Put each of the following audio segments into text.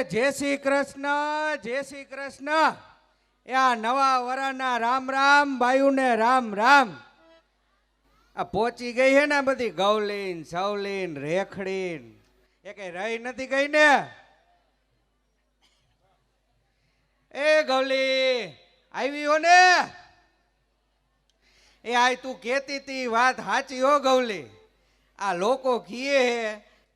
જય શ્રી કૃષ્ણ, જય શ્રી કૃષ્ણ. એ આ નવા વરાના રામ રામ, બાયુને રામ રામ. આ પહોંચી ગઈ હે ને બધી ગૌલીન સવલીન રેખડીન, એ કઈ રહી નથી ગઈ ને? એ ગૌલી આવી હો ને? એ આ તું કેતી તી વાત સાચી હો ગૌલી. આ લોકો કીએ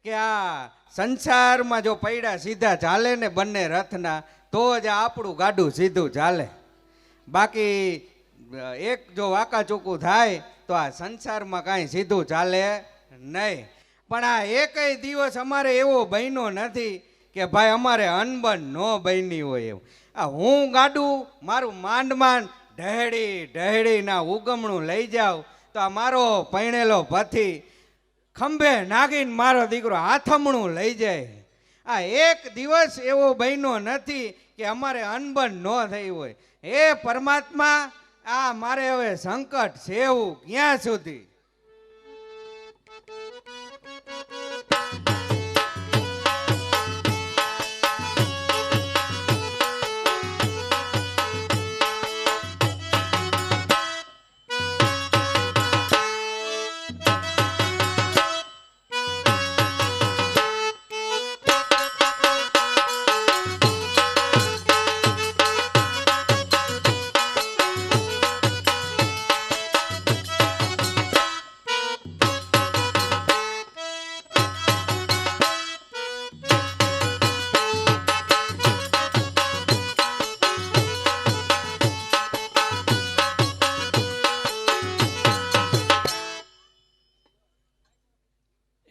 કે આ સંસારમાં જો પૈડા સીધા ચાલે ને બંને રથના, તો જ આપણું ગાડું સીધું ચાલે. બાકી એક જો વાંકા ચૂકું થાય તો આ સંસારમાં કાંઈ સીધું ચાલે નહીં. પણ આ એકય દિવસ અમારે એવો બન્યો નથી કે ભાઈ અમારે અનબન ન બની હોય એવું. આ હું ગાડું મારું માંડ માંડ ઢહેડીના ઉગમણું લઈ જાઉં તો આ મારો પૈણેલો પથી ખંભે નાગીને મારો દીકરો હાથમણું લઈ જાય. આ એક દિવસ એવો બન્યો નથી કે અમારે અનબન ન થઈ હોય. હે પરમાત્મા, આ મારે હવે સંકટ છે એવું ક્યાં સુધી?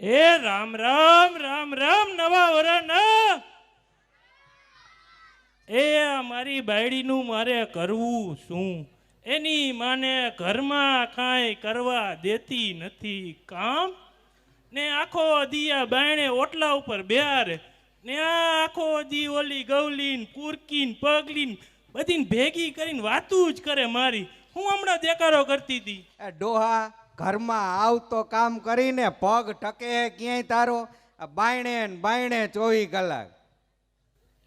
એ રામ રામ રામ રામ નવા વરાના. એ મારી બાયડીનું મારે કરવું શું? એની માને ઘરમાં કાંઈ કરવા દેતી નથી કામ ને આખો દિયા બાયણે ઓટલા ઉપર બેહારે ને આખો દી ઓલી ગૌલીન કુરકીન પગલીન બધીને ભેગી કરીને વાતું જ કરે મારી. હું હમણાં દેકારો કરતી હતી. ડોહા ઘરમાં આવતો કામ કરીને પગ ટકે ક્યાંય તારો? બાયણે ને બાયણે 24 કલાક.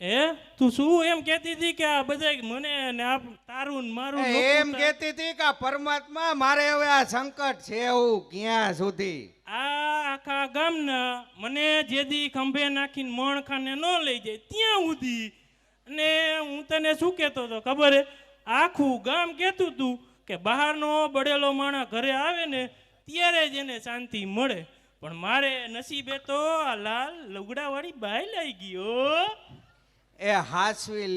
એ તું શું એમ કહેતી હતી કે આ બધા મને ને આ તારું મારું એમ કહેતી હતી કે પરમાત્મા મારે હવે આ સંકટ છે એવું ક્યાં સુધી? આ આખા ગામના મને જેદી ખંભે નાખીને મણખાને ન લઈ જાય ત્યાં સુધી. અને હું તને શું કહેતો હતો ખબર હે? આખું ગામ કહેતું તું કે બહારનો બળેલો માણસ ઘરે આવે ને ત્યારે જ એને શાંતિ મળે. પણ મારે નસીબે તો આ લાલ લુગડાવાળી બાઈ લઈ ગયો. એ હાસવી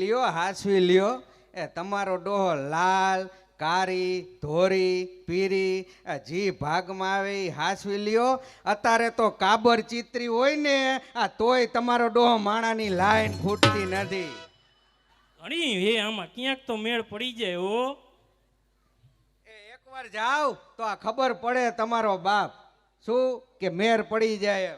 લ્યો. એ તમારો ડોહો લાલ કારી ધોરી પીરી જી ભાગમાં આવે હાસવી લ્યો. અત્યારે તો કાબર ચિત્રી હોય ને આ તોય તમારો ડોહો માણાની લાઈન ફૂટતી નથી. અણી હે આમાં ક્યાંક તો મેળ પડી જાય હો. એકવાર જાવ તો આ ખબર પડે તમારો બાપ શું કે મેર પડી જાય.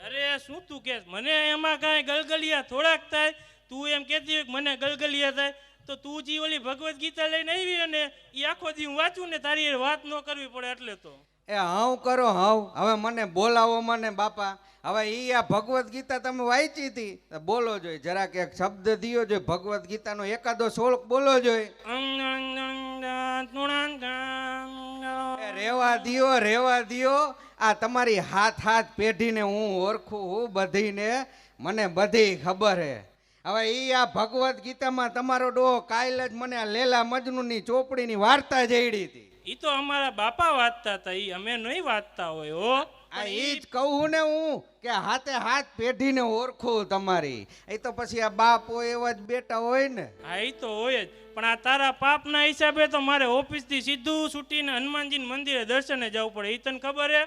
અરે શું તું કે મને એમાં કાંઈ ગલગલિયા થોડાક થાય? તું એમ કહેતી હોય કે મને ગલગલિયા થાય તો તું જે ઓલી ભગવદ્ ગીતા લઈને આવી ને એ આખો દી હું વાંચું ને તારી વાત ન કરવી પડે એટલે તો. એ હાવ કરો હાવ. હવે મને બોલાવો મને બાપા. હવે ઈ આ ભગવદ્ ગીતા તમે વાંચી હતી બોલો જોઈએ જરાક એક શબ્દ દિયો જોઈએ ભગવદ્ ગીતાનો એકાદો શ્લોક બોલો જોઈએ. રેવા દિયો. આ તમારી હાથ પેઢીને હું ઓળખું હું બધીને મને બધી ખબર હે. હવે ઈ આ ભગવદ્ ગીતામાં તમારો ડોહો કાલ જ મને આ લેલા મજનૂની ચોપડીની વાર્તા જેડી હતી. ઈ તો અમારા બાપા વાંચતા હતા, ઈ અમે નહીં વાંચતા હોય હો. આ ઈ જ કહું ને હું કે હાથે હાથ પેઢીને ઓળખું તમારી. એ તો પછી આ બાપ હોય એવા જ બેટા હોય ને. હા એ તો હોય જ, પણ આ તારા પાપના હિસાબે તો મારે ઓફિસથી સીધું છૂટીને હનુમાનજી મંદિરે દર્શને જવું પડે. એ તને ખબર હે?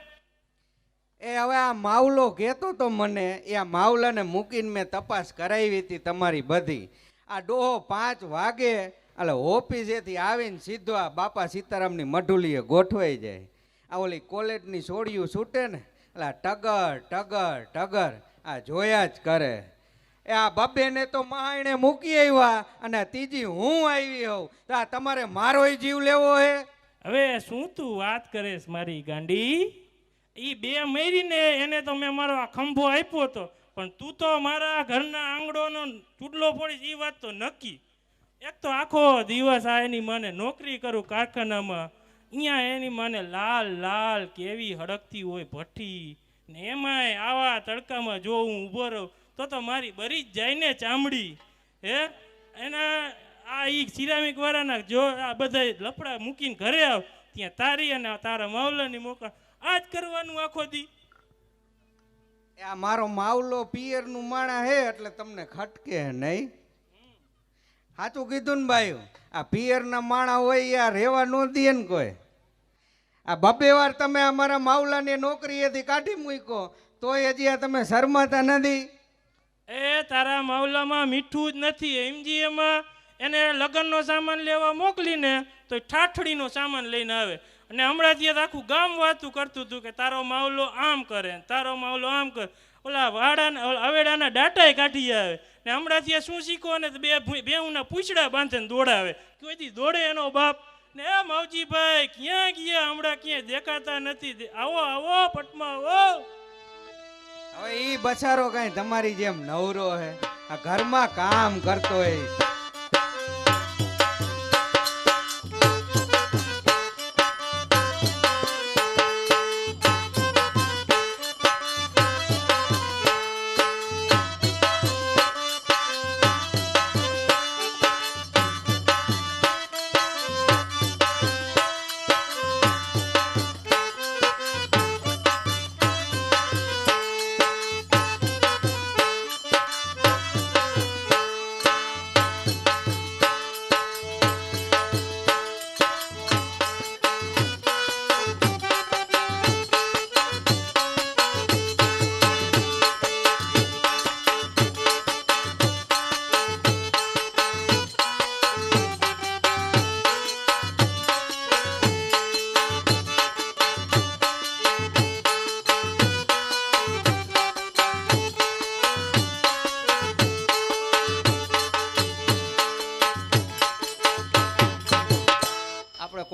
એ હવે આ માવલો કહેતો તો મને, એ આ માવલાને મૂકીને મેં તપાસ કરાવી હતી તમારી બધી. આ ડોહો 5 વાગે એટલે ઓફિસેથી આવીને સીધો આ બાપા સીતારામની મઢુલીએ ગોઠવાઈ જાય. આ ઓલી કોલેજની સોડિયું છૂટે ને એટલે આ ટગર ટગર ટગર આ જોયા જ કરે. એ આ બબ્બેને તો માયણે મૂકી આવ્યા અને ત્રીજી હું આવી હોઉં તો આ તમારે મારોય જીવ લેવો હે? હવે શું તું વાત કરેશ મારી ગાંડી? એ બે મરીને એને તો મેં મારો આ ખંભો આપ્યો હતો, પણ તું તો મારા ઘરના આંગણોનો ચૂડલો ફોડીશ એ વાત તો નક્કી. એક તો આખો દિવસ આ એની માને નોકરી કરું કારખાનામાં, અહીંયા એની માને લાલ લાલ કેવી હડકતી હોય ભઠ્ઠી, ને એમાંય આવા તડકામાં જો હું ઊભો રહું તો મારી બરી જ જાય ને ચામડી. હે એના આ ઈ સિરામિક વાળાના જો આ બધા લફડા મૂકીને ઘરે આવ ત્યાં તારી અને તારા માવલાની મોકા આ જ કરવાનું આખો દી. આ મારો માવલો પિયરનું માણા હે એટલે તમને ખટકે નહીં. સાચું કીધું ને ભાઈ, આ પિયરના માણા હોય યાર રેવા ન દે ને કોઈ. આ બબે વાર તમે અમારા માવલાની નોકરીએથી કાઢી મૂક્યો તોય હજી આ તમે શરમાતા નથી. એ તારા માવલામાં મીઠું જ નથી એમજી. એમાં એને લગ્નનો સામાન લેવા મોકલીને તો ઠાઠડીનો સામાન લઈને આવે, અને હમણાં ત્યાં આખું ગામ વાતું કરતું હતું કે તારો માવલો આમ કરે, તારો માવલો આમ કરે. ઓલા વાડાના અવેડાના ડાટાય કાઢી આવે, ને હમણાં ત્યાં શું શીખો ને બેઉના પૂછડા બાંધીને દોડાવે. કોઈથી દોડે એનો બાપ. ને એ માવજીભાઈ ક્યાં ગયા? હમણાં ક્યાંય દેખાતા નથી. આવો આવો પટમાં આવો. હવે ઈ બચારો કઈ તમારી જેમ નવરો હે, આ ઘરમાં કામ કરતો હોય.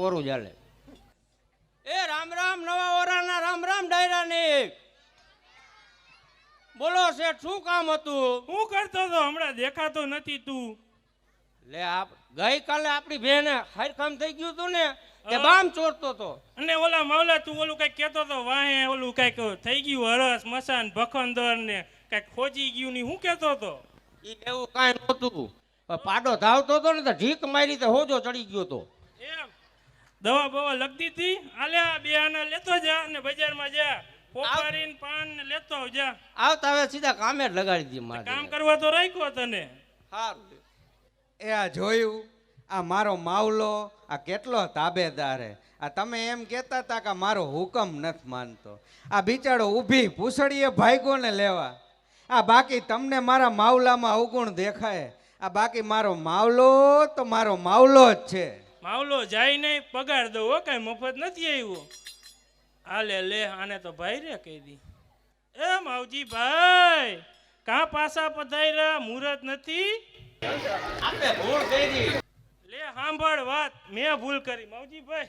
કોરું ચાલે. એ રામ રામ નવા ઓરાના રામ રામ ડાયરાની. બોલો શેઠ, શું કામ હતું? શું કરતો હતો? હમણાં દેખાતો નથી તું. લે ગઈકાલે આપણી બેને હરકામ થઈ ગયું હતું ને, કે બામ ચોરતો હતો. અને ઓલા માવલા તું ઓલું કઈક કેતો તો વાહે ઓલું કઈક થઈ ગયું હરસ મસાન ભખંદર ને કઈક ખોજી ગયું ની શું કેતો હતો? ઈ એવું કાંઈ નહોતું. પાડો ધાવતો હતો ને તો ઢીક મારી તો હોજો ચડી ગયો હતો. એમ દવા બવા લગતી હતી? આલે આ બે આના લેતો જા અને બજારમાં જા, પોપારીન પાન ને લેતો જા. આવતા હવે સીધા કામે જ લગાડી દી. મારે કામ કરવા તો રાખ્યો તને. સારું. એ આ જોયું, આ મારો માવલો આ કેટલો તાબેદાર હે. આ તમે એમ કહેતા હતા કે મારો હુકમ નથી માનતો. આ બિચારો ઊભી પૂછડીએ ભાગ્યો ને લેવા. આ બાકી તમને મારા માવલામાં અવગુણ દેખાય. આ બાકી મારો માવલો તો મારો માવલો જ છે. માવલો જાય નહીં પગાર દો હો, કઈ મફત નથી આવ્યો. હાલે લે આને તો ભાઈ રે કહી દી. એ માવજી ભાઈ કા પાછા પધાર્યા? મુહૂર્ત નથી? આપણે ભૂલ કરી. લે સાંભળ વાત, મેં ભૂલ કરી માવજી ભાઈ.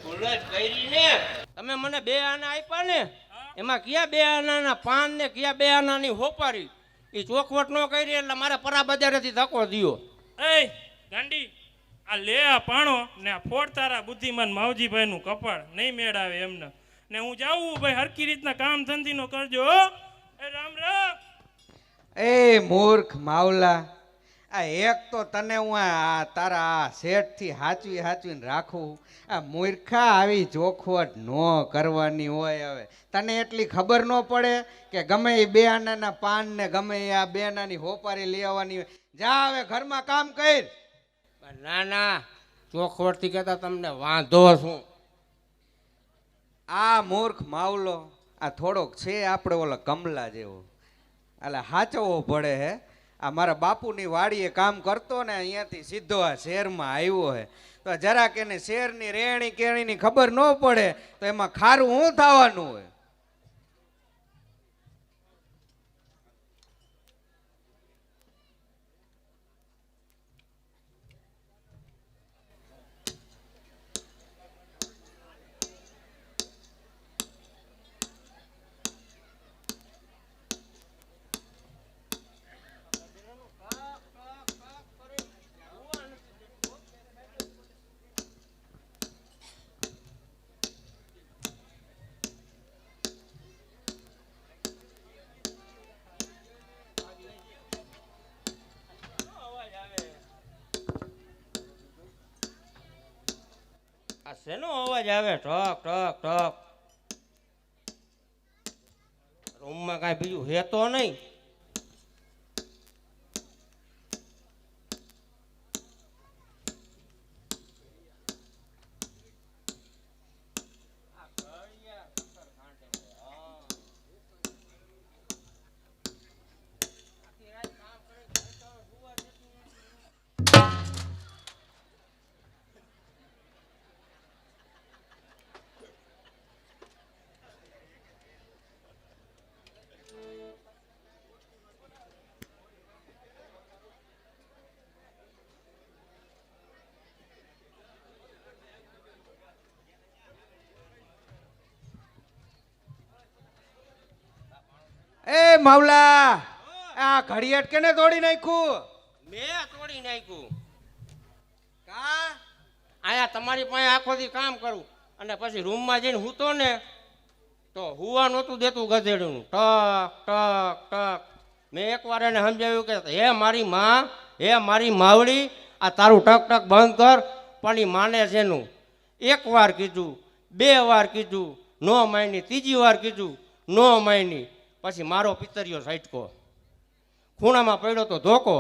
ભૂલ જ કરી ને. તમે મને 2 આના આપ્યા ને, એમાં કયા 2 આનાના પાન ને કયા 2 આનાની હોપારી, એ ચોખવટ ન કરી એટલે મારે પરા બજારેથી ધક્કો દિયો. એ ગાંડી, આ લે આ પાણો ને આ ફોડ તારા બુદ્ધિમાન માવજીભાઈ નું કપાળ. નહીં મેળ આવે એમને. ને હું જાઉં ભાઈ, હરકી રીતના કામ ધંધીનો કરજો હો. એ રામ રામ. એ મૂર્ખ માવલા, આ એક તો તને હું આ તારા આ શેઠથી હાચવીને રાખું. આ મૂર્ખા આવી ચોખવટ ન કરવાની હોય. હવે તને એટલી ખબર ન પડે કે ગમે એ બે આનાના પાન ને ગમે એ આ બે આનાની હોપારી લઈ આવવાની હોય. જા હવે ઘરમાં કામ કર. ના ના, ચોખવટથી કહેતા તમને વાંધો શું? આ મૂર્ખ માવલો આ થોડોક છે આપણે ઓલો કમલા જેવો, એટલે હાચવવો પડે હે. આ મારા બાપુની વાડીએ કામ કરતો ને અહીંયાથી સીધો આ શહેરમાં આવ્યો હે, તો જરાક એને શહેરની રેણી કેણીની ખબર ન પડે તો એમાં ખારું શું થવાનું હોય. આ શેનો અવાજ આવે? ઠક ઠક ઠક. રૂમમાં કાંઈ બીજું હે તો નહીં? એ માવલા, આ ઘડિયાળ કેને તોડી નાખ્યું? મેં તોડી નાખ્યું. કા આયા તમારી પાસે આખો દી કામ કરું અને પછી રૂમમાં જઈને હૂતો ને તો હુવા નહોતું દેતું ગધેડું. ટક ટક ટક. મેં એકવાર એને સમજાવ્યું કે હે મારી માં, હે મારી માવડી, આ તારું ટક ટક બંધ કર. પણ એ માને છે એનું. એક વાર કીધું, બે વાર કીધું, નો માયની. ત્રીજી વાર કીધું, નો માયની. પછી મારો પિતરિયો સાઈટકો, ખૂણામાં પડ્યો તો ધોકો,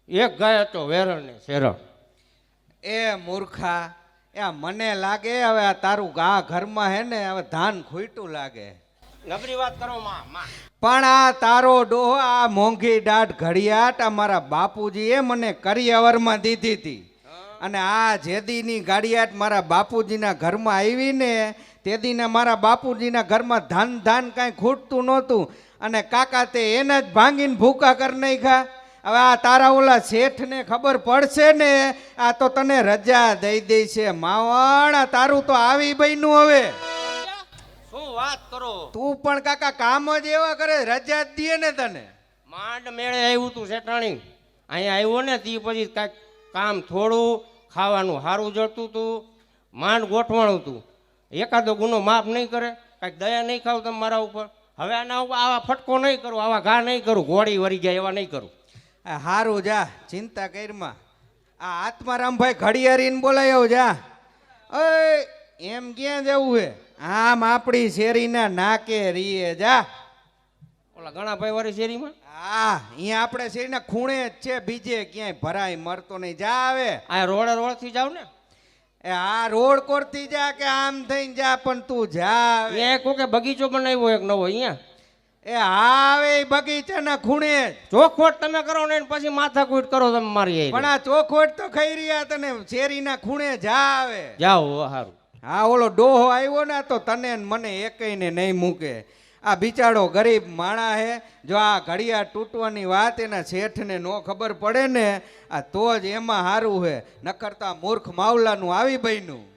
એક ગાય હતો વેરણ ને શેરણ. એ મૂર્ખા, એ મને લાગે હવે આ તારું આ ઘરમાં હે ને હવે ધાન ખોઈટું લાગે. નબળી વાત કરો માં. પણ આ તારો ડોહો આ મોંઘી દાઢ ઘડિયાળ આ મારા બાપુજીએ મને કરિયાવરમાં દીધી હતી. અને આ જેદીની ગાડિયાટ મારા બાપુજીના ઘરમાં આવી ને તેદીને મારા બાપુજીના ઘરમાં ધાન કાંઈ ખૂટતું નહોતું. અને કાકા તે એને જ ભાંગીને ભૂકા કરી નાખ્યા. હવે આ તારા ઓલા શેઠને ખબર પડશે ને આ તો તને રજા દઈ દે છે માવણ. આ તારું તો આવી બન્યું હવે. શું વાત કરો? તું પણ કાકા કામ જ એવા કરે, રજા જ દે ને તને. માંડ મેળે આવ્યું તું શેઠાણી. અહીંયા આવ્યો ને તી પછી કાંઈક કામ થોડું, ખાવાનું સારું જડતું તું, માંડ ગોઠવાણું તું. એકાદો ગુનો માફ નહીં કરે? કાંઈક દયા નહીં ખાવ તમે મારા ઉપર? હવે આના ઉપર આવા ફટકો નહીં કરું, આવા ઘા નહીં કરું, ઘોડી વરી જાય એવા નહીં કરું. હારું જા, ચિંતા કરમાં. આ આત્મારામભાઈ ઘડિયાળીને બોલાયો જા. ઓય એમ ક્યાં જવું હે? આમ આપણી શેરીના નાકે રીએ જા. ઓલા ઘણાભાઈ વાળી શેરીમાં? હા, અહીંયા આપણે શેરીના ખૂણે જ છે, બીજે ક્યાંય ભરાય મરતો નહીં. જા આવે આ રોડ થી જાવ ને. એ આ રોડ કોરથી જા કે આમ થઈને જા, પણ તું જા. એ કહું કે બગીચો બનાવ્યો એક નવો અહીંયા. એ આવે બગીચાના ખૂણે જ. ચોખવટ તમે કરો ને પછી માથાકૂટ કરો તમે મારી. પણ આ ચોખવટ તો ખાઈ રહ્યા તને. શેરીના ખૂણે જા આવે. જાઓ હારું. હા, ઓલો ડોહો આવ્યો ને તો તને મને એકઈને નહીં મૂકે. આ બિચારો ગરીબ માણા હે. જો આ ઘડિયાળ તૂટવાની વાત એના શેઠને ન ખબર પડે ને આ તો જ એમાં સારું હે. નકરતા મૂર્ખ માવલાનું આવી બન્યું.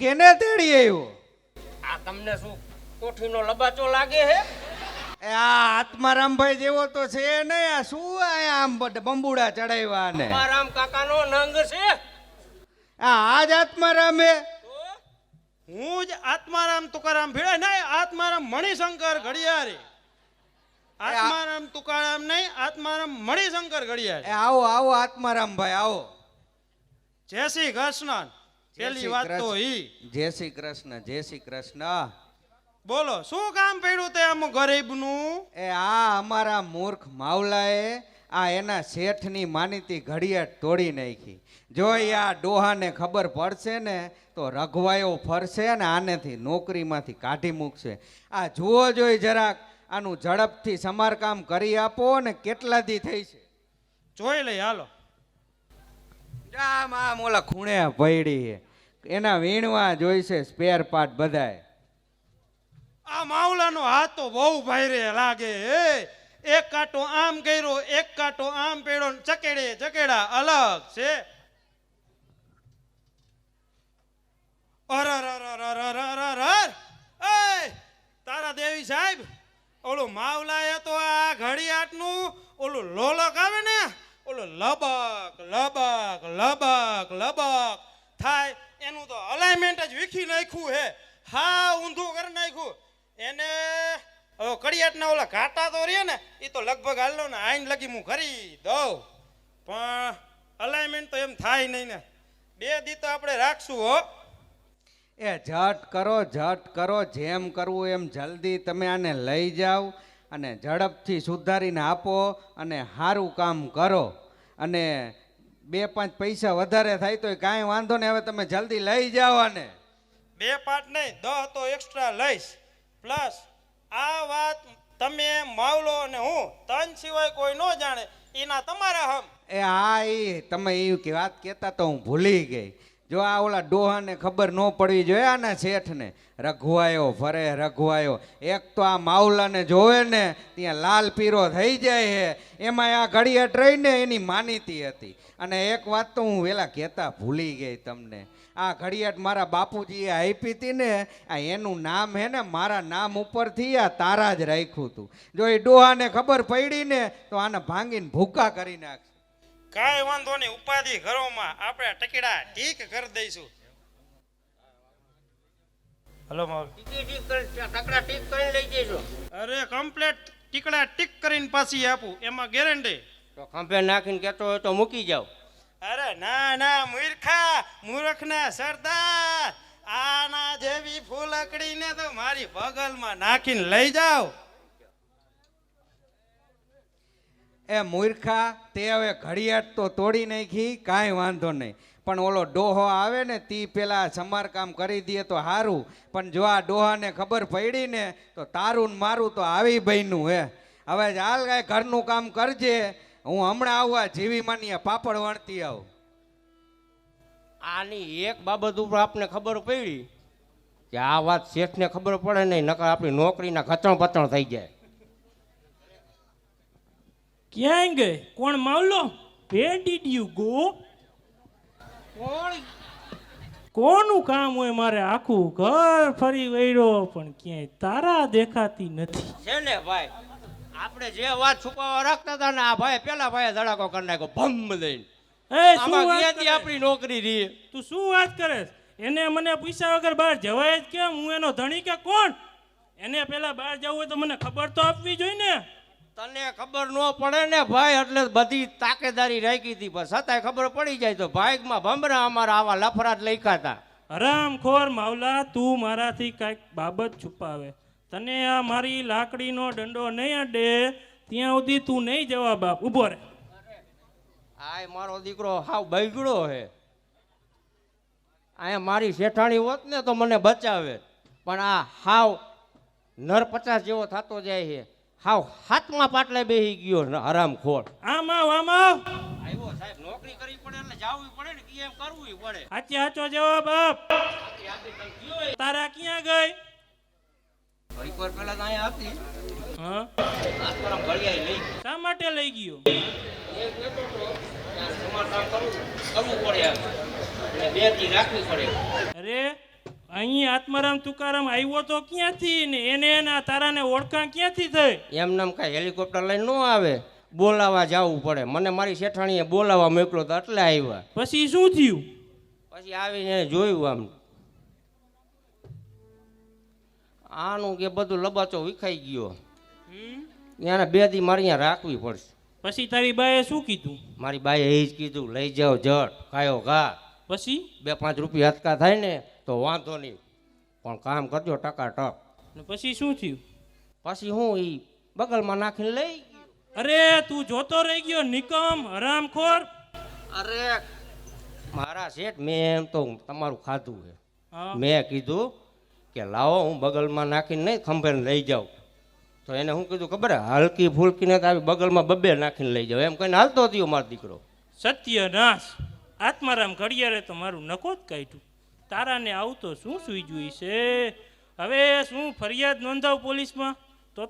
કેને તેડી આવ્યો? આ તમને શું કોઠીનો લબાચો લાગે હે? એ આ આત્મારામભાઈ જેવો તો છે નહીં. આ શું આમ બંબુડા ચડાવ્યા ને? રામ કાકાનો નંગ છે. આજ આત્મારામ હે? હું જ આત્મારામ તુકારામ ભીડા નહીં, આત્મારામ મણિશંકર ઘડિયાળ. આત્મારામ તુકારામ નહીં, આત્મારામ મણિશંકર ઘડિયાળ. એ આવો આવો આત્મારામભાઈ આવો. જય શ્રી કૃષ્ણ. પેલી વાત તો ઈ. જય શ્રી કૃષ્ણ, જય શ્રી કૃષ્ણ. બોલો શું કામ પડ્યું તે અમુક ગરીબનું? એ આ અમારા મૂર્ખ માવલાએ આ એના શેઠની માનીતી ઘડિયાળ તોડી નાખી. જો ઈ આ ડોહાને ખબર પડશે ને તો રઘવાયો ફરશે ને આનેથી નોકરીમાંથી કાઢી મૂકશે. આ જુઓ જોઈ જરાક આનું ઝડપથી સમારકામ કરી આપો ને. કેટલા દી થઈ છે? જોઈ લઈ હાલો. આમ આમ ઓલા ખૂણે પડી છે. એના વીણવા જોઈશે સ્પેર પાર્ટ બધાય. આ માવલાનો હાથ તો બહુ ભાઈરે લાગે. એક કાંટો આમ કર્યો, એક કાંટો આમ પડ્યો, ને ચકેડે ચકેડા અલગ છે. તારા દેવી સાહેબ, ઓલું માવલાએ તો આ ઘડિયાળનું ઓલું લોલક આવે ને, ઓલું લબક લબક લબક લબક થાય એનું તો અલાઇનમેન્ટ જ વીખી નાખ્યું હે. હા ઊંધું કરી નાખ્યું એને. હવે કડિયાટના ઓલા ઘાટા તો રે ને એ તો લગભગ હાલો ને આઈન લગી હું કરી દઉં, પણ અલાઇનમેન્ટ તો એમ થાય નહીં ને. 2 દી તો આપણે રાખશું હો. એ ઝટ કરો, જેમ કરવું એમ જલ્દી તમે આને લઈ જાઓ અને ઝડપથી સુધારીને આપો અને સારું કામ કરો. અને 2-5 પૈસા વધારે થાય તો કાંઈ વાંધો નહીં. હવે તમે જલ્દી લઈ જાઓ આને. 2 પાર્ટ નહીં, 10 તો એક્સ્ટ્રા લઈશ. પ્લસ આ વાત તમે માવલો અને હું તન સિવાય કોઈ ન જાણે, એના તમારા હમ. એ હા, એ તમે એ વાત કહેતા તો હું ભૂલી ગઈ. જો આ ઓલા ડોહાને ખબર ન પડવી જોઈએ આના શેઠને. રઘવાયો ફરે રઘવાયો. એક તો આ માવલાને જોવે ને ત્યાં લાલ પીરો થઈ જાય છે. એમાં આ ઘડિયાળ રહીને એની માનીતી હતી. અને એક વાત તો હું વેલા કહેતા ભૂલી ગઈ તમને. આ ઘડિયાળ મારા બાપુજીએ આપી હતી ને, આ એનું નામ હે ને મારા નામ ઉપરથી આ તારા જ રાખ્યું હતું. જો એ ડોહાને ખબર પડી ને તો આને ભાંગીને ભૂકા કરી નાખશે. કાંઈ વાંધો નહીં, ઉપાધિ ઘરોમાં આપણે ટકીડા ઠીક કરી દઈશું. હલો માવલ. ટકડા ટીક કરીને લઈ જઈશું. અરે કમ્પ્લેટ ટીકડા ટીક કરીને પાછી આપું, એમાં ગેરંટી. તો ખંભે નાખીને કહેતો હોય તો મૂકી જાઓ. અરે ના ના મૂર્ખા, મૂર્ખના સરદાર, આના જેવી ફૂલકડીને તો મારી બગલમાં નાખીને લઈ જાઓ. એ મૂર્ખા, તે હવે ઘડિયાળ તો તોડી નાખી, કાંઈ વાંધો નહીં. પણ ઓલો ડોહો આવે ને તી પેલા સમારકામ કરી દે તો સારું. પણ જો આ ડોહાને ખબર પડી ને તો તારું ને મારું તો આવી બન્યું હે. હવે ચાલ કાંઈ ઘરનું કામ કરજે. હું હમણાં આવવા જીવી માની પાપડ વણતી આવું. આની એક બાબત ઉપર આપને ખબર પડી કે આ વાત શેઠને ખબર પડે નહીં, નકર આપણી નોકરીના ખચણ પચણ થઈ જાય. ક્યાં ગઈ? કોણ માવલો? Where did you go? કોનું કામ હોય મારે આખું ઘર ફરી વળ્યો પણ ક્યાંય તારા દેખાતી નથી. છે ને ભાઈ, આપણે જે વાત છુપાવવા રાખતા હતા ને, આ ભાઈ પેલા ભાઈ ધડાકો કરી નાખ્યો ભમ દઈને. એ શું આમાં વાત ક્યાંથી કરે? આપણી નોકરી રહી? તું શું વાત કરે? એને મને પૂછ્યા વગર બહાર જવાય જ કેમ? હું એનો ધણી કે કોણ? એને પેલા બહાર જવું હોય તો મને ખબર તો આપવી જોઈએ ને. તને ખબર ન પડે ને ભાઈ, એટલે બધી તાકેદારી રાખી હતી, પણ છતાંય ખબર પડી જાય તો ભાઈકમાં ભમરા અમારા આવા લફરાટ લખ્યા હતા. હરામખોર માવલા, તું મારાથી કાંઈક બાબત છુપાવે. તને આ મારી લાકડીનો દંડો નહીં અડે ત્યાં સુધી તું નહીં જવા બાપ. ઊભો રહે. આ મારો દીકરો હાવ બગડો હે. આ મારી શેઠાણી હોત ને તો મને બચાવે, પણ આ હાવ નર 50 જેવો થતો જાય છે. હાવ હાથમાં પાટલે બેહી ગયો હરામખોર. આમ આવ, આમ આવ. આવ્યો સાહેબ, નોકરી કરવી પડે એટલે જાવું પડે ને, કેમ કરવું પડે. સાચે સાચો જવાબ આપ. તારા ક્યાં ગઈ? એક વાર પહેલા તો અહીંયા હતી. હા, આત્મારામ ઘડિયાળ લઈ ગઈ. શા માટે લઈ ગયો? એક કહેતો હતો, ત્યાં સમારકામ કરવું પડે એમ. એટલે 2 દી રાખવી પડે. અરે અહીં આત્મારામ તુકારામ આવ્યો તો ક્યાંથી ને એને એના તારાને ઓળખાણ ક્યાંથી થઈ? એમ નામ કાંઈ હેલિકોપ્ટર લઈને ન આવે, બોલાવા જવું પડે. મને મારી શેઠાણીએ બોલાવા મોકલો તો એટલે આવ્યા. પછી શું થયું? પછી આવીને જોયું આમ આનું કે બધું લબાચો વિખાઈ ગયો. હમ? એને 2 દી મારી અહીંયા રાખવી પડશે. પછી તારી બાએ શું કીધું? મારી બાઈએ એ જ કીધું, લઈ જાઓ જટ, કાયો ઘા. પછી 2-5 રૂપિયા હતકા થાય ને તો વાંધો નહીં, પણ કામ કરજો ટકાટક. ને પછી શું થયું? પછી હું ઈ બગલમાં નાખીને લઈ ગયો. અરે તું જોતો રહી ગયો નિકમ હરામખોર. અરે મારા શેઠ, મેં એમ તો તમારું ખાધું છે. હા. મેં કીધું કે લાવો હું બગલમાં નાખીને નહીં ખંભે લઈ જાઉં. તો એને હું કીધું ખબર હે, હલકી ફૂલકીને તો આવી બગલમાં 2 નાખીને લઈ જાઉં એમ કહીને હાલતો થયો મારો દીકરો. સત્યનાશ! આત્મારામ ઘડિયાળે તો મારું નકો જ કાઢ્યું. તારાને આવતો શું સુઈ જોઈ છે? હવે શું ફરિયાદ નોંધાવ પોલીસમાં?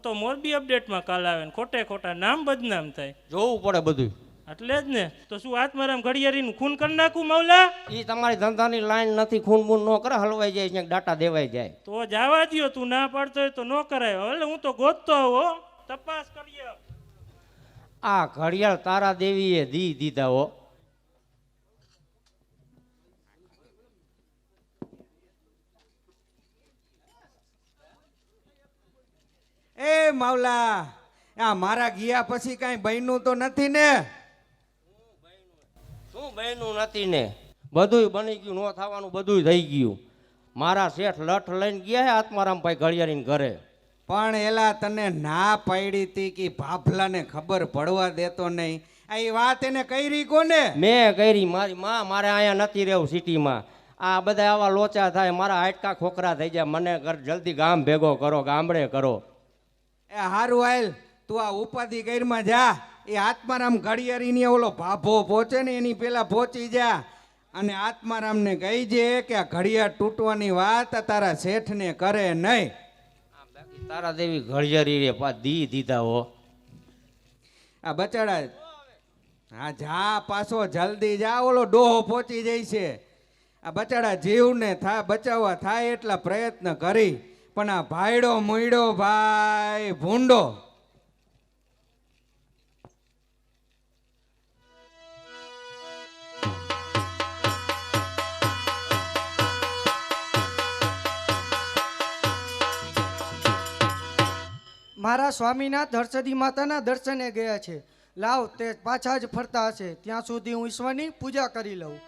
તો મોરબી અપડેટમાં કાલ આવે ને ખોટે ખોટા નામ બદનામ થાય. જોવું પડે બધું. એટલે જ ને. તો શું આત્મારામ ઘડિયાળીનું ખૂન કરી નાખું માવલા? એ તમારી ધંધાની લાઈન નથી, ખૂન બૂન ન કરે, હલવાઈ જાય છે, ડાટા દેવાઈ જાય. તો જવા દ્યો, તું ના પાડતો હોય તો ન કરાય. એટલે હું તો ગોતતો આવો, તપાસ કરીએ. આ ઘડિયાળ તારા દેવીએ દીધા હો. એ માવલા, આ મારા ગયા પછી કાંઈ બન્યું તો નથી ને? શું બહેનું નથી ને, બધુંય બની ગયું, ન થવાનું બધુંય થઈ ગયું. મારા શેઠ લઠ લઈને ગયા હે આત્મારામભાઈ ઘડિયાળીને ઘરે. પણ એલા તને ના પાડી હતી કે ભાભલાને ખબર પડવા દેતો નહીં. આ એ વાત એને કરી કોને? મેં કરી. મારી માં મારે અહીંયા નથી રહેવું સિટીમાં. આ બધા આવા લોચા થાય, મારા હાડકા ખોખરા થઈ જાય. મને ઘર જલ્દી ગામ ભેગો કરો, ગામડે કરો. એ હારું હાલ, તું આ ઉપાધિ ગઈરમાં જા. એ આત્મારામ ઘડિયાળીની ઓલો ભાભો પહોંચે ને એની પેલા પહોંચી જા અને આત્મારામને કહી જે કે આ ઘડિયાળ તૂટવાની વાત તારા શેઠને કરે નહીં. તારા દેવી ઘડિયાળી રે દીધા હો. આ બચાડા, હા જા પાછો જલ્દી જા, ઓલો ડોહો પહોંચી જાય છે. આ બચાડા જીવને બચાવવા થાય એટલા પ્રયત્ન કરી, પણ આ ભાઈડો મુઈડો ભાઈ ભૂંડો. મારા સ્વામીનાથ હર્ષદી માતાના દર્શને ગયા છે. લાવ તે પાછા જ ફરતા હશે, ત્યાં સુધી હું ઈશ્વરની પૂજા કરી લઉં.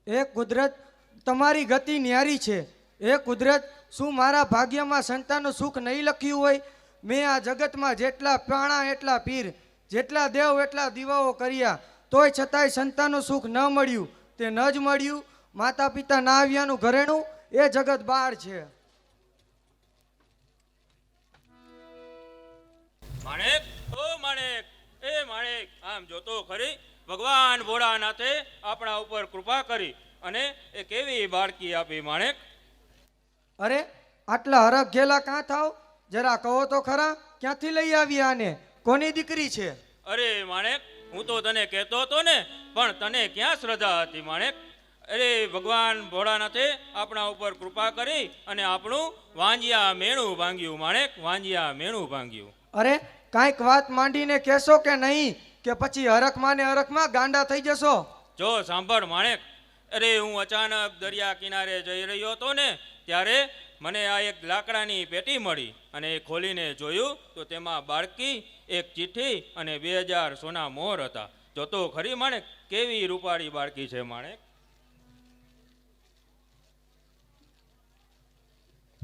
એ કુદરત, તમારી ગતિ ન્યારી છે. એ કુદરત, શું મારા ભાગ્યમાં સંતાનનું સુખ નહીં લખ્યું હોય? મેં આ જગતમાં જેટલા પ્રાણા એટલા પીર, જેટલા દેવ એટલા દીવાઓ કર્યા, તોય છતાંય સંતાનનું સુખ ન મળ્યું. તે ન જ મળ્યું. માતા પિતા ના આવ્યાનું ઘરેણું એ જગત બહાર છે. માણેક, ઓ માણેક, એ માણેક, આમ જોતો ખરી, ભગવાન ભોળાનાથે આપણા ઉપર કૃપા કરી અને એ કેવી બાળકી આપી. માણેક, અરે આટલા હરખ ઘેલા કાં થાવ? જરા કહો તો ખરા, ક્યાંથી લઈ આવી આને? કોની દીકરી છે? અરે માણેક, હું તો તને કહેતો હતો ને, પણ તને ક્યાં શ્રદ્ધા હતી માણેક. અરે ભગવાન ભોળાનાથે આપણા ઉપર કૃપા કરી અને આપણું વાંજિયા મેણું ભાંગ્યું. માણેક, વાંજિયા મેણું ભાંગ્યું. અરે કાંઈક વાત માંડીને કહેશો કે નહીં, કે પછી હરખમાં ને હરખમાં ગાંડા થઈ જશો? જો સાંભળ માણેક, અરે હું અચાનક દરિયા કિનારે જઈ રહ્યો હતો ને, ત્યારે મને આ એક લાકડાની પેટી મળી અને એ ખોલીને જોયું તો તેમાં બાળકી, એક ચિઠ્ઠી અને 2000 સોના મોહર હતા. જોતો ખરી માણેક, કેવી રૂપાળી બાળકી છે માણેક.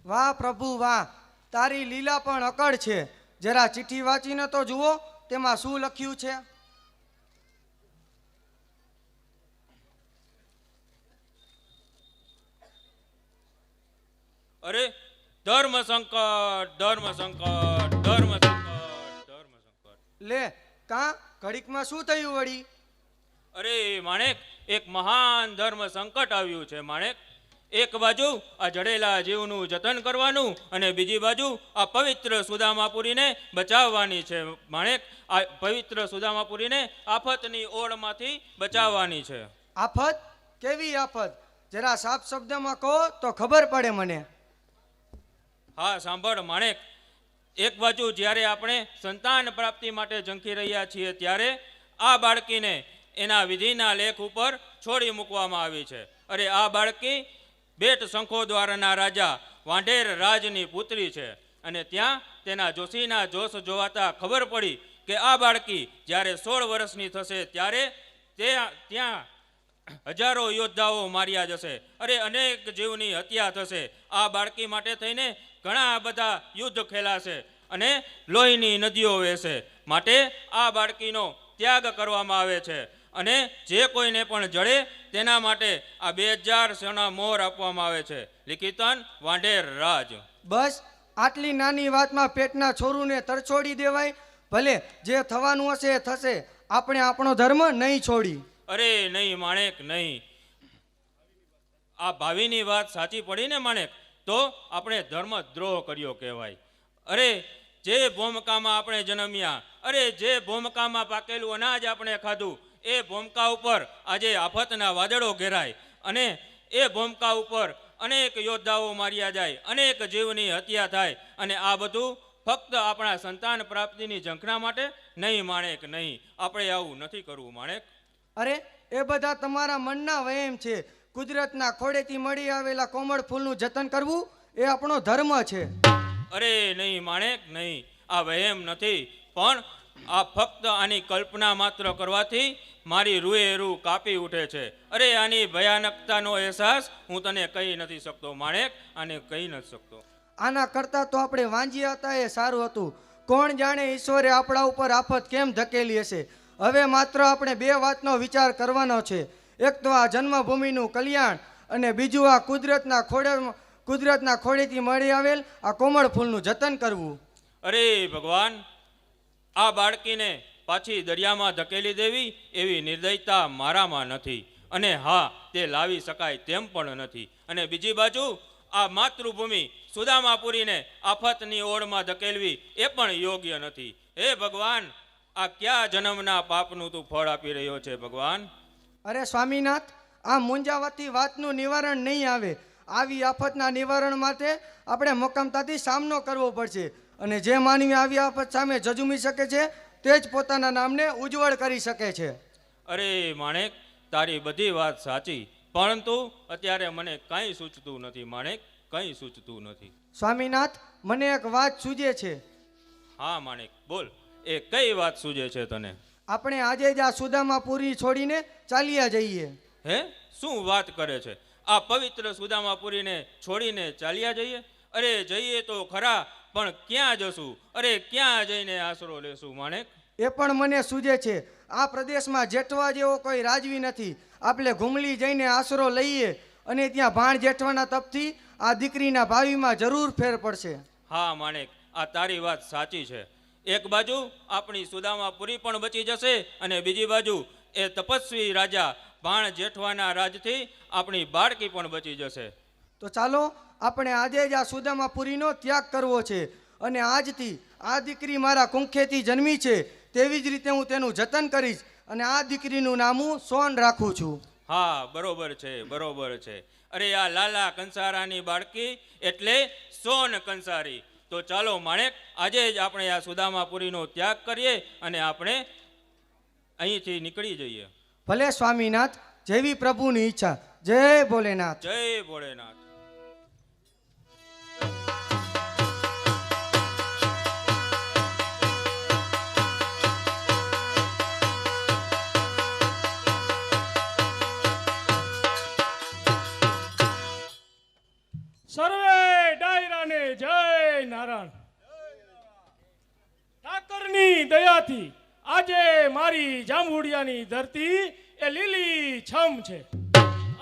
વાહ પ્રભુ વાહ, તારી લીલા પણ અકળ છે. જરા ચિઠ્ઠી વાંચીને તો જુઓ, તેમાં શું લખ્યું છે. અરે ધર્મ સંકટ, ધર્મ સંકટ, ધર્મ સંકટ, ધર્મ સંકટ. લે કાં ઘડીકમાં શું થયું વળી? અરે માણેક, એક મહાન ધર્મ સંકટ આવ્યું છે માણેક. એક બાજુ આ જડેલા જીવનું જતન કરવાનું અને બીજી બાજુ આ પવિત્ર સુદામાપુરીને બચાવવાની છે માણેક. આ પવિત્ર સુદામાપુરીને આફતની ઓળમાંથી બચાવવાની છે. આફત? કેવી આફત? જરા સાફ શબ્દમાં કહો તો ખબર પડે મને. હા સાંભળ માણેક, એક બાજુ જ્યારે આપણે સંતાન પ્રાપ્તિ માટે ઝંખી રહ્યા છીએ ત્યારે આ બાળકીને એના વિધિના લેખ ઉપર છોડી મૂકવામાં આવી છે. અરે આ બાળકી બેટ શંખો દ્વારના રાજા વાંઢેર રાજની પુત્રી છે અને ત્યાં તેના જોશીના જોશ જોવાતા ખબર પડી કે આ બાળકી જ્યારે 16 વર્ષની થશે ત્યારે ત્યાં હજારો યોદ્ધાઓ માર્યા જશે. અરે અનેક જીવની હત્યા થશે. આ બાળકી માટે થઈને ઘણા બધા યુદ્ધ ખેલાશે અને લોહીની નદીઓ વહેશે. માટે આ બાળકીનો ત્યાગ કરવામાં આવે છે અને જે કોઈને પણ જડે તેના માટે આ 2000 સોના મોહર આપવામાં આવે છે. લિખિતન વાંઢેર રાજ. બસ આટલી નાની વાતમાં પેટના છોરુને તરછોડી દેવાય? ભલે જે થવાનું હશે એ થશે, આપણે આપણો ધર્મ નહીં છોડી. અરે નહીં માણેક, નહીં. આ ભાવિની વાત સાચી પડી ને માણેક, તો આપણે ધર્મદ્રોહ કર્યો કહેવાય. અરે જે ભૂમકામાં આપણે જન્મ્યા, અરે જે ભૂમકામાં પાકેલું અનાજ આપણે ખાધું, એ ભૂમકા ઉપર આજે આફતના વાદળો ઘેરાય અને એ ભૂમકા ઉપર અનેક યોદ્ધાઓ માર્યા જાય, અનેક જીવની હત્યા થાય અને આ બધું ફક્ત આપણા સંતાન પ્રાપ્તિની ઝંખના માટે નહીં માણેક, નહીં. આપણે આવું નથી કરવું માણેક. અરે એ બધા તમારા મનના વહેમ છે. કુદરતના ખોળેથી મળી આવેલા કોમળ ફૂલનું જતન કરવું એ આપણો ધર્મ છે. અરે નહીં માણેક, નહીં. આ વહેમ નથી, પણ આ ફક્ત આની કલ્પના માત્ર કરવાથી મારી રૂએ રૂ કાપી ઉઠે છે. અરે આની ભયાનકતાનો અહેસાસ હું તને કહી નથી શકતો માણેક, આને કહી નથી શકતો. આના કરતાં તો આપણે વાંજ્યા હતા એ સારું હતું. કોણ જાણે ઈશ્વરે આપણા ઉપર આફત કેમ ધકેલી હશે. હવે માત્ર આપણે 2 વાતનો વિચાર કરવાનો છે. એક તો આ જન્મભૂમિનું કલ્યાણ અને બીજું આ કુદરતના ખોળેથી મળી આવેલ આ કોમળ ફૂલનું જતન કરવું. અરે ભગવાન, આ બાળકીને પાછી દરિયામાં ધકેલી દેવી એવી નિર્દયતા મારામાં નથી અને હા, તે લાવી શકાય તેમ પણ નથી. અને બીજી બાજુ આ માતૃભૂમિ સુદામાપુરીને આફતની ઓળમાં ધકેલવી એ પણ યોગ્ય નથી. હે ભગવાન, આ કયા જન્મના પાપનું તું ફળ આપી રહ્યો છે ભગવાન? અરે સ્વામીનાથ, આ મૂંઝાવાતી વાતનું નિવારણ નહીં આવે. આવી આફતના નિવારણ માટે આપણે મક્કમતાથી સામનો કરવો પડશે અને જે માનવી આવી આફત સામે ઝઝૂમી શકે છે તે જ પોતાના નામને ઉજ્જવળ કરી શકે છે. અરે માણેક, તારી બધી વાત સાચી, પરંતુ અત્યારે મને કંઈ સૂચતું નથી માણેક, કંઈ સૂચતું નથી. સ્વામીનાથ, મને એક વાત સૂજે છે. હા માણેક, બોલ. એ કઈ વાત સૂજે છે તને? આપણે આજે જ આ સુદામાપુરી છોડીને ચાલ્યા જઈએ. હે, શું વાત કરે છે? આ પવિત્ર સુદામાપુરીને છોડીને ચાલ્યા જઈએ? અરે જઈએ તો ખરા, પણ ક્યાં જશું? અરે ક્યાં જઈને આશરો લેશું માણેક? એ પણ મને સૂજે છે. આ પ્રદેશમાં જેઠવા જેવો કોઈ રાજવી નથી. આપણે ઘુમલી જઈને આશરો લઈએ અને ત્યાં ભાણ જેઠવાના તપથી આ દીકરીના ભાવિમાં જરૂર ફેર પડશે. હા માણેક, આ તારી વાત સાચી છે. એક બાજુ આપણી સુદામાપુરી પણ બચી જશે અને બીજી બાજુ એ તપસ્વી રાજા ભાણ જેઠવાના રાજથી આપણી બાળકી પણ બચી જશે. તો ચાલો આપણે આજે જ આ સુદામાપુરીનો ત્યાગ કરવો છે અને આજથી આ દીકરી મારા કુંખેથી જન્મી છે તેવી જ રીતે હું તેનું જતન કરીશ અને આ દીકરીનું નામ હું સોન રાખું છું. હા, બરોબર છે, બરોબર છે. અરે આ લાલા કંસારાની બાળકી એટલે સોન કંસારી. તો ચાલો માણેક, આજે જ આપણે આ સુદામાપુરીનો ત્યાગ કરીએ અને આપણે અહીંથી નીકળી જઈએ. ભલે સ્વામીનાથ, જેવી પ્રભુની ઈચ્છા. જય ભોલેનાથ. જય ભોળેનાથ. સર્વે ડાયરાને જય નારાયણ. ઠાકરની દયાથી આજે મારી જાંબુડિયાની ધરતી એ લીલી છમ છે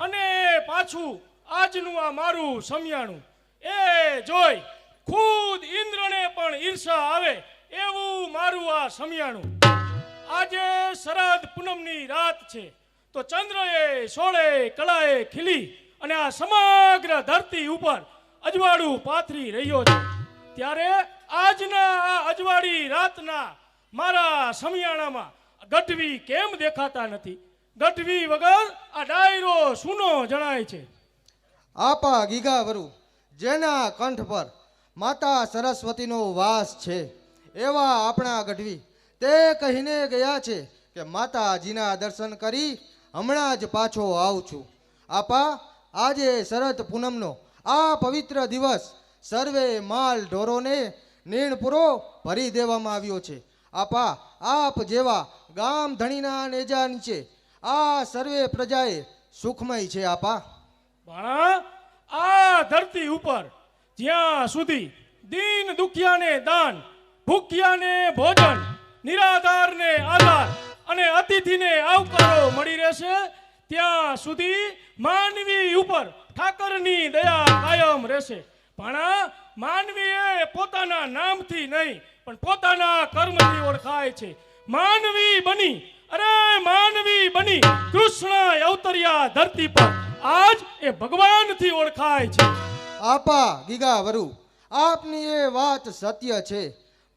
અને પાછું આજનું આ મારું સમિયાણું એ જોઈ ખુદ ઇન્દ્રને પણ ઈર્ષા આવે એવું મારું આ સમિયાણું. આજે શરદ પૂનમની રાત છે તો ચંદ્રએ સોળે કળાએ ખીલી અને આ સમગ્ર ધરતી ઉપર અજવાળું પાથરી રહ્યો છે. ત્યારે આજના આ અજવાળી રાતના મારા સમિયાણામાં ગઢવી કેમ દેખાતા નથી? ગઢવી વગર આ ડાયરો સૂનો જણાય છે. આપા ગીગાવરુ, જેના કંઠ પર માતા સરસ્વતીનો વાસ છે એવા આપણા ગઢવી તે કહીને ગયા છે કે માતાજીના દર્શન કરી હમણાં જ પાછો આવું છું. આપા, આજે શરદ પૂનમનો આ પવિત્ર દિવસ સર્વે માલ ઢોરોને નીણપૂરો ભરી દેવામાં આવ્યો છે. આપા, આપ જેવા ગામ ધણીના નેજા નીચે આ સર્વે પ્રજાએ સુખમય છે. આપા, ભાણા, આ ધરતી ઉપર જ્યાં સુધી દીન દુખિયાને દાન, ભૂખ્યાને ભોજન, નિરાધારને આધાર અને અતિથિને આવકારો મળી રહેશે ત્યાં સુધી માનવી ઉપર ઠાકરની દયા કાયમ રહેશે. ભાણા, માનવીએ પોતાના નામથી નહીં પણ પોતાના કર્મથી ઓળખાય છે. માનવી બની, અરે માનવી બની કૃષ્ણ અવતર્યા ધરતી પર આજ એ ભગવાનથી ઓળખાય છે. આપા ગીગાવરુ, આપની એ વાત સત્ય છે,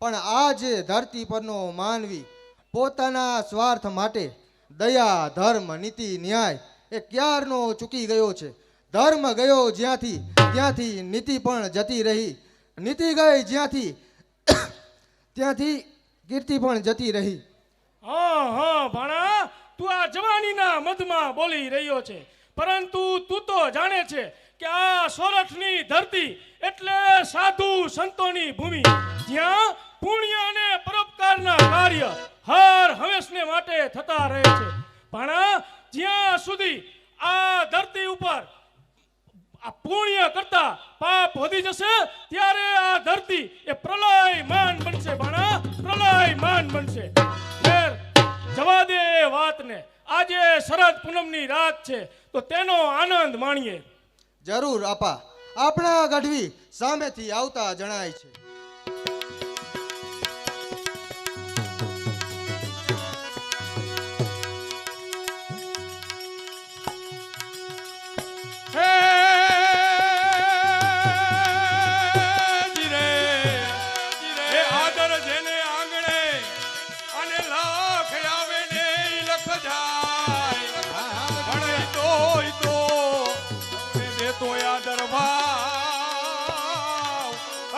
પણ આજે ધરતી પરનો માનવી પોતાના સ્વાર્થ માટે દયા, ધર્મ, નીતિ, ન્યાય એ ક્યારનો ચૂકી ગયો છે. ધર્મ ગયો જ્યાંથી ત્યાંથી નીતિ પણ જતી રહી, નીતિ ગઈ જ્યાંથી ત્યાંથી કીર્તિ પણ જતી રહી. હા હા ભાણા, તું આ જવાનીના મધમાં બોલી રહ્યો છે, પરંતુ તું તો જાણે છે કે આ સોરઠની ધરતી એટલે સાધુ સંતોની ભૂમિ, જ્યાં પુણ્ય અને પરોપકારના કાર્ય હર હંમેશને માટે થતા રહે છે. ભાણા, જ્યાં સુધી આ ધરતી ઉપર આ પુણ્ય કરતા પાપ વધી જશે ત્યારે આ ધરતી એ પ્રલયમાન બનશે. ભાણા, પ્રલયમાન બનશે. ખેર, જવા દે એ વાતને. આજે શરદ પૂનમની રાત છે તો તેનો આનંદ માણીએ. જરૂર આપા, આપણા ગઢવી સામેથી આવતા જણાય છે.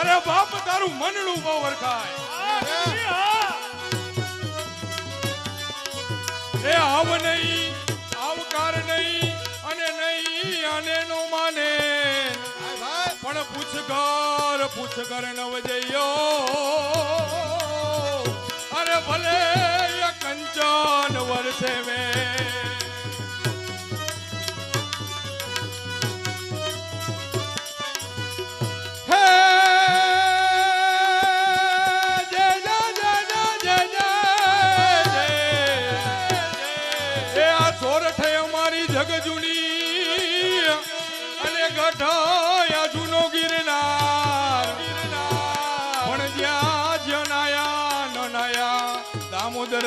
અરે બાપ, તારું મનડું બહુ વરખાય. એ આવ નહીં, આવકાર નહીં અને નહીં આને નો માને, પણ પૂછ કર નવ જઈયો. અરે ભલે એ કંચન વર્ષે મેં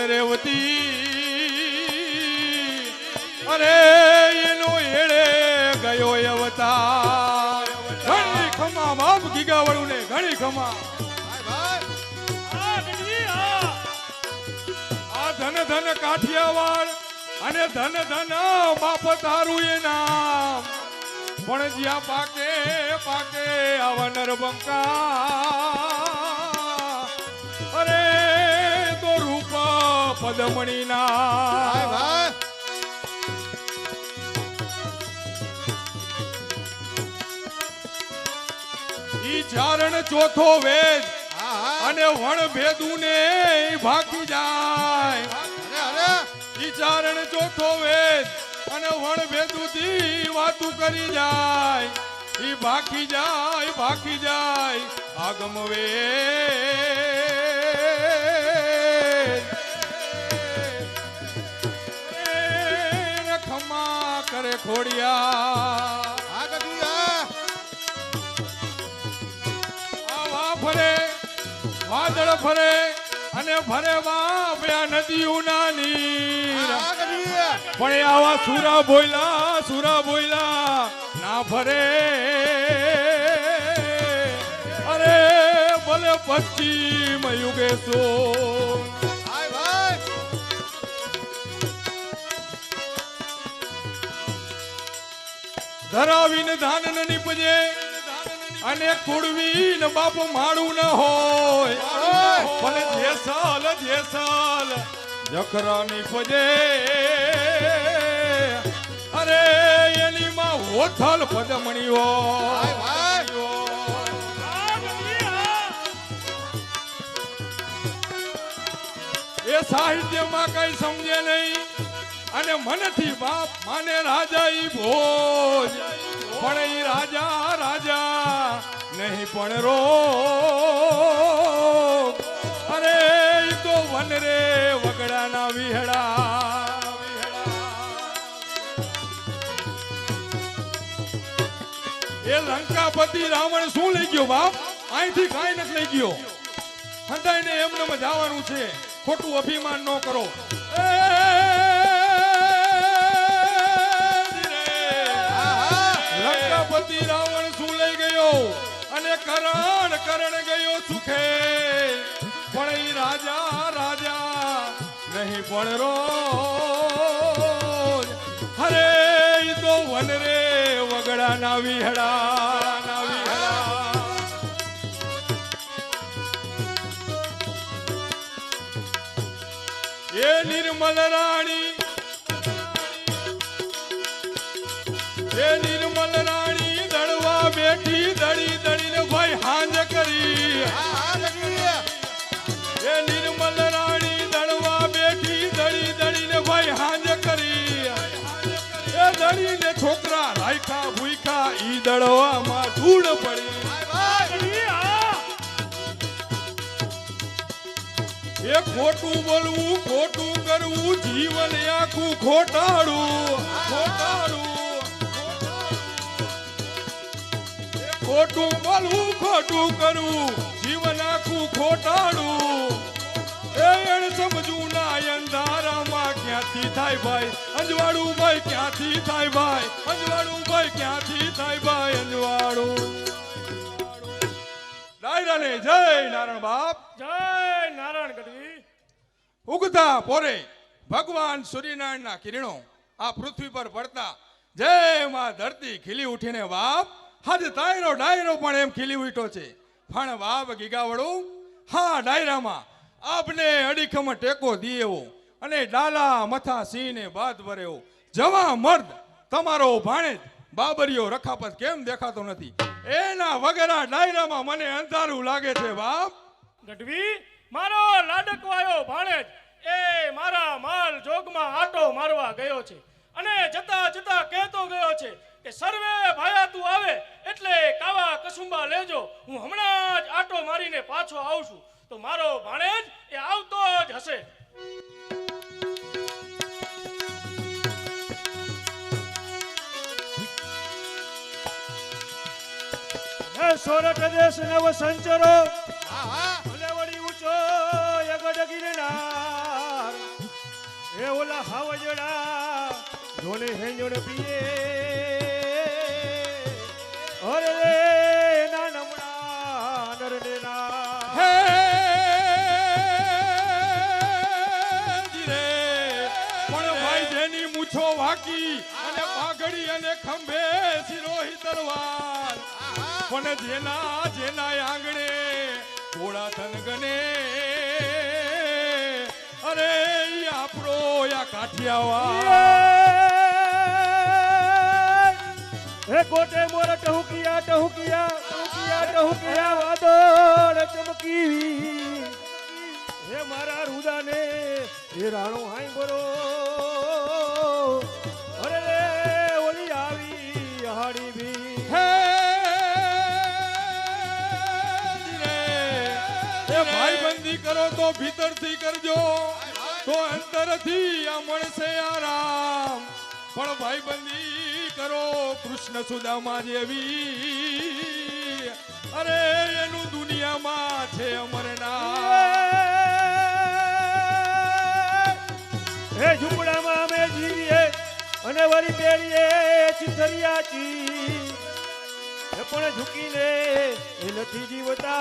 રેવતી. અરે એનો એળે ગયો અવતાર. ઘણી ખમા બાપ ગીગાવળું ને ઘણી ખમા. આ ધન ધન કાઠિયાવાડ અને ધન ધન બાપ તારું એ નામ, પણ જ્યાં પાકે પાકે આવા નરબંકા. અરે પદમણી ના ઈ ચારણ ચોથો વેદ અને વણ ભેદું ને ભાગી જાય. ઈ ચારણ ચોથો વેદ અને વણ ભેદું થી વાતું કરી જાય. ઈ ભાગી જાય આગમ વેદ. ખમા કરે ખોડિયા. વાદળ ફરે અને ફરે બાપ આ નદીઓના નીર પણ આવા સુરા બોયલા ના ફરે અરે ભલે પશ્ચિમ યુગે સો ધરાવીને ધાન ન નીપજે અને કુડવીને બાપ માળું ન હોય ભલે જેસાલ જખરા નીપજે અરે એની માં હોથલ પદમણીઓ એ સાહિત્યમાં કઈ સમજે નહીં અને મનથી બાપ માને રાજા ઈ ભોજ પણ ઈ રાજા નહીં પણ રો અરે ઈ તો વન રે વગડાના વિહડા એ લંકાપતિ રાવણ શું લઈ ગયો બાપ અહીંથી કાંઈ નથી લઈ ગયો હંધાઈને એમને જવાનું છે ખોટું અભિમાન ન કરો લંકાપતિ રાવણ શું લઈ ગયો અને કરણ ગયો સુખે પણ ઈ રાજા નહીં પણ રોજ હરે ઈ તો વન રે વગડાના વિહડા એ નિર્મલ રાણી દળવા બેઠી દળીને ભાઈ હાંજ કરી એ નિર્મલ રાણી દળવા બેઠી દળીને ભાઈ હાંજ કરી એ દળીને છોકરા રાખ્યા ભૂખ્યા ઈ દળવામાં ધૂળ પડી એ ખોટું બોલવું ખોટું કરવું જીવન આખું ખોટું બોલવું ખોટું કરવું જીવન આખું ખોટાડું એ એણ સમજવું ના અંધારામાં ક્યાંથી થાય ભાઈ અંજવાળું ભાઈ ક્યાંથી થાય ભાઈ અંજવાળું ડાયરાને જય નારાયણ બાપ જય નારાયણ ગઢવી. ઉગતા પોરે ભગવાન સૂર્યનારાયણના કિરણો આ પૃથ્વી પર પડતા જય માં ધરતી ખીલી ઉઠીને બાપ હજ ડાયરો પણ એમ ખીલી ઉઠ્યો છે પણ બાપ ગીગાવડું હા ડાયરામાં આપને અડીખમ ટેકો દીએવો અને ડાલા મથા સિંહને બાદ ભરેવો જવા મર્દ તમારો ભાણેજ બાબરિયો રખાપત કેમ દેખાતો નથી એના વગેરા ડાયરામાં મને અંધારું લાગે છે બાપ. ગઢવી મારો લાડકવાયો ભાણેજ એ મારા માલ જોગમાં આટો મારવા ગયો છે અને જતા કહેતો ગયો છે કે સર્વે ભાયાતું આવે એટલે કાવા કસુંબા લેજો, હું હમણાં જ આટો મારીને પાછો આવું છું. તો મારો ભાણેજ એ આવતો જ હશે. સોરઠ દેશ નવ સંચરો ભલે વળી ઊંચો યગડ ગિરનાર એ ઓલા હાવજડા જોને હેંજણ પીએ અરે ના નમણા નરને ના હે જીરે પણ ભાઈ જેની મૂછો વાકી અને પાઘડી અને ખંભે સિરોહી તલવાર પણ જેના આંગણે ઘોડા થનગને અરે ઈ આપણો યા કાઠિયાવાડ એ કોટે મોર ટહુકિયા વાદળ ચમકીવી હે મારા રુદાને એ રાણો હાઈ બરો અરે રે ઓલી આવી હાડી ભી હે ભાઈબંધી કરો તો ભીતરથી કરજો તો અંતરથી આ મળશે આરામ, પણ ભાઈબંધી કરો કૃષ્ણ સુદામા જેવી અરે એનું દુનિયામાં છે અમરના વરી બેડીએ ચિથરિયાચી એ પણ ઝૂકીને એ નથી જીવતા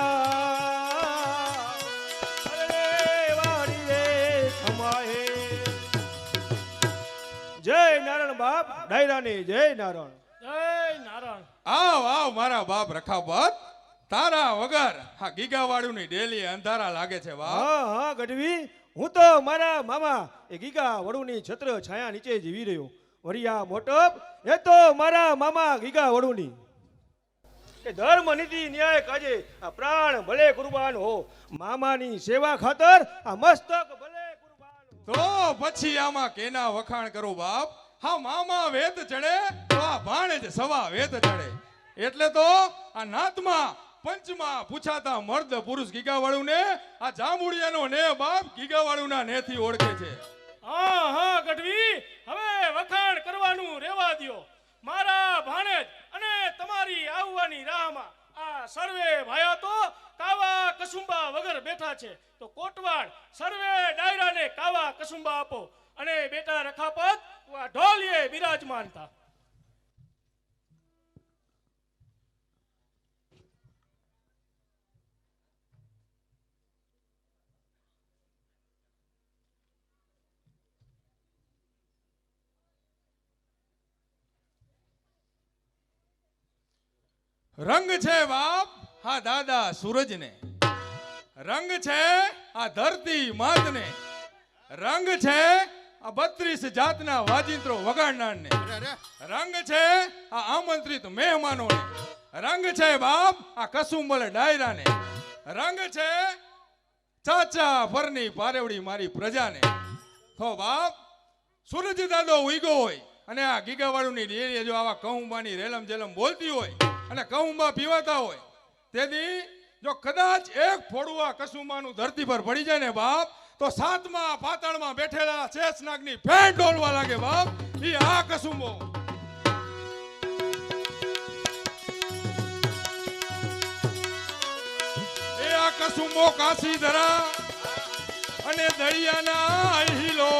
અરે વાડી રે ખમાએ જય નારાયણ બાપ ડાયરાની જય નારાયણ જય નારાયણ. આવ આવ મારા બાપ રખાબત, તારા વગર આ ગીગાવાળુની ડેલી અંધારા લાગે છે બાપ. હા હા ગઢવી, હું તો મારા મામા એ ગીગા વડુની છત્ર છાયા નીચે જીવી રહ્યો. વરિયા મોટપ એ તો મારા મામા ગીગા વડુની કે ધર્મ નીતિ ન્યાય કાજે આ પ્રાણ ભલે કુરબાન હો, મામાની સેવા ખાતર આ મસ્તક ભલે કુરબાન હો. તો પછી આમાં કેના વખાણ કરું બાપ? હા મામા વેત ચડે તો આ ભાણેજ સવા વેત ચડે. એટલે તો આ નાતમાં પંચમાં પૂછાતા મર્દ પુરુષ ગીગાવાળું ને આ જાંબુડિયાનો ને બાપ ગીગાવાળુંના નેથી ઓળખે છે. હા હા ગઢવી, હવે વખાણ કરવાનું રહેવા દ્યો. મારા ભાણેજ અને તમારી આવવાની રાહમાં આ સર્વે ભાયા તો કાવા કસુંબા વગર બેઠા છે. તો કોટવાડ સર્વે ડાયરાને કાવા કસુંબા આપો અને બેટા રખાપત આ ઢોલિયે બિરાજમાન થા. રંગ છે બાપ હા દાદા સૂરજને, રંગ છે આ ધરતી માતને, રંગ છે આ 32 જાતના વાજિંત્રો વગાડનારને, રંગ છે આ આમંત્રિત મહેમાનોને, રંગ છે બાપ આ કસુંબલ ડાયરાને, રંગ છે ચાચા ફરની પારેવડી મારી પ્રજાને. તો બાપ સૂરજ દાદો ઉઈગો હોય અને આ ગીગાવાળુની ડેરીએ જો આવા કહુંબાની રેલમ જેલમ બોલતી હોય અને કહુંબા પીવાતા હોય, તેથી જો કદાચ એક ફોડું આ કસુંબાનું ધરતી પર પડી જાય ને બાપ, તો સાતમા પાતાળમાં બેઠેલા શેષનાગની ફેણ ડોલવા લાગે બાપ. ઈ આ કસુંબો. એ આ કસુંબો કાશી ધરા અને દરિયાના હિલો.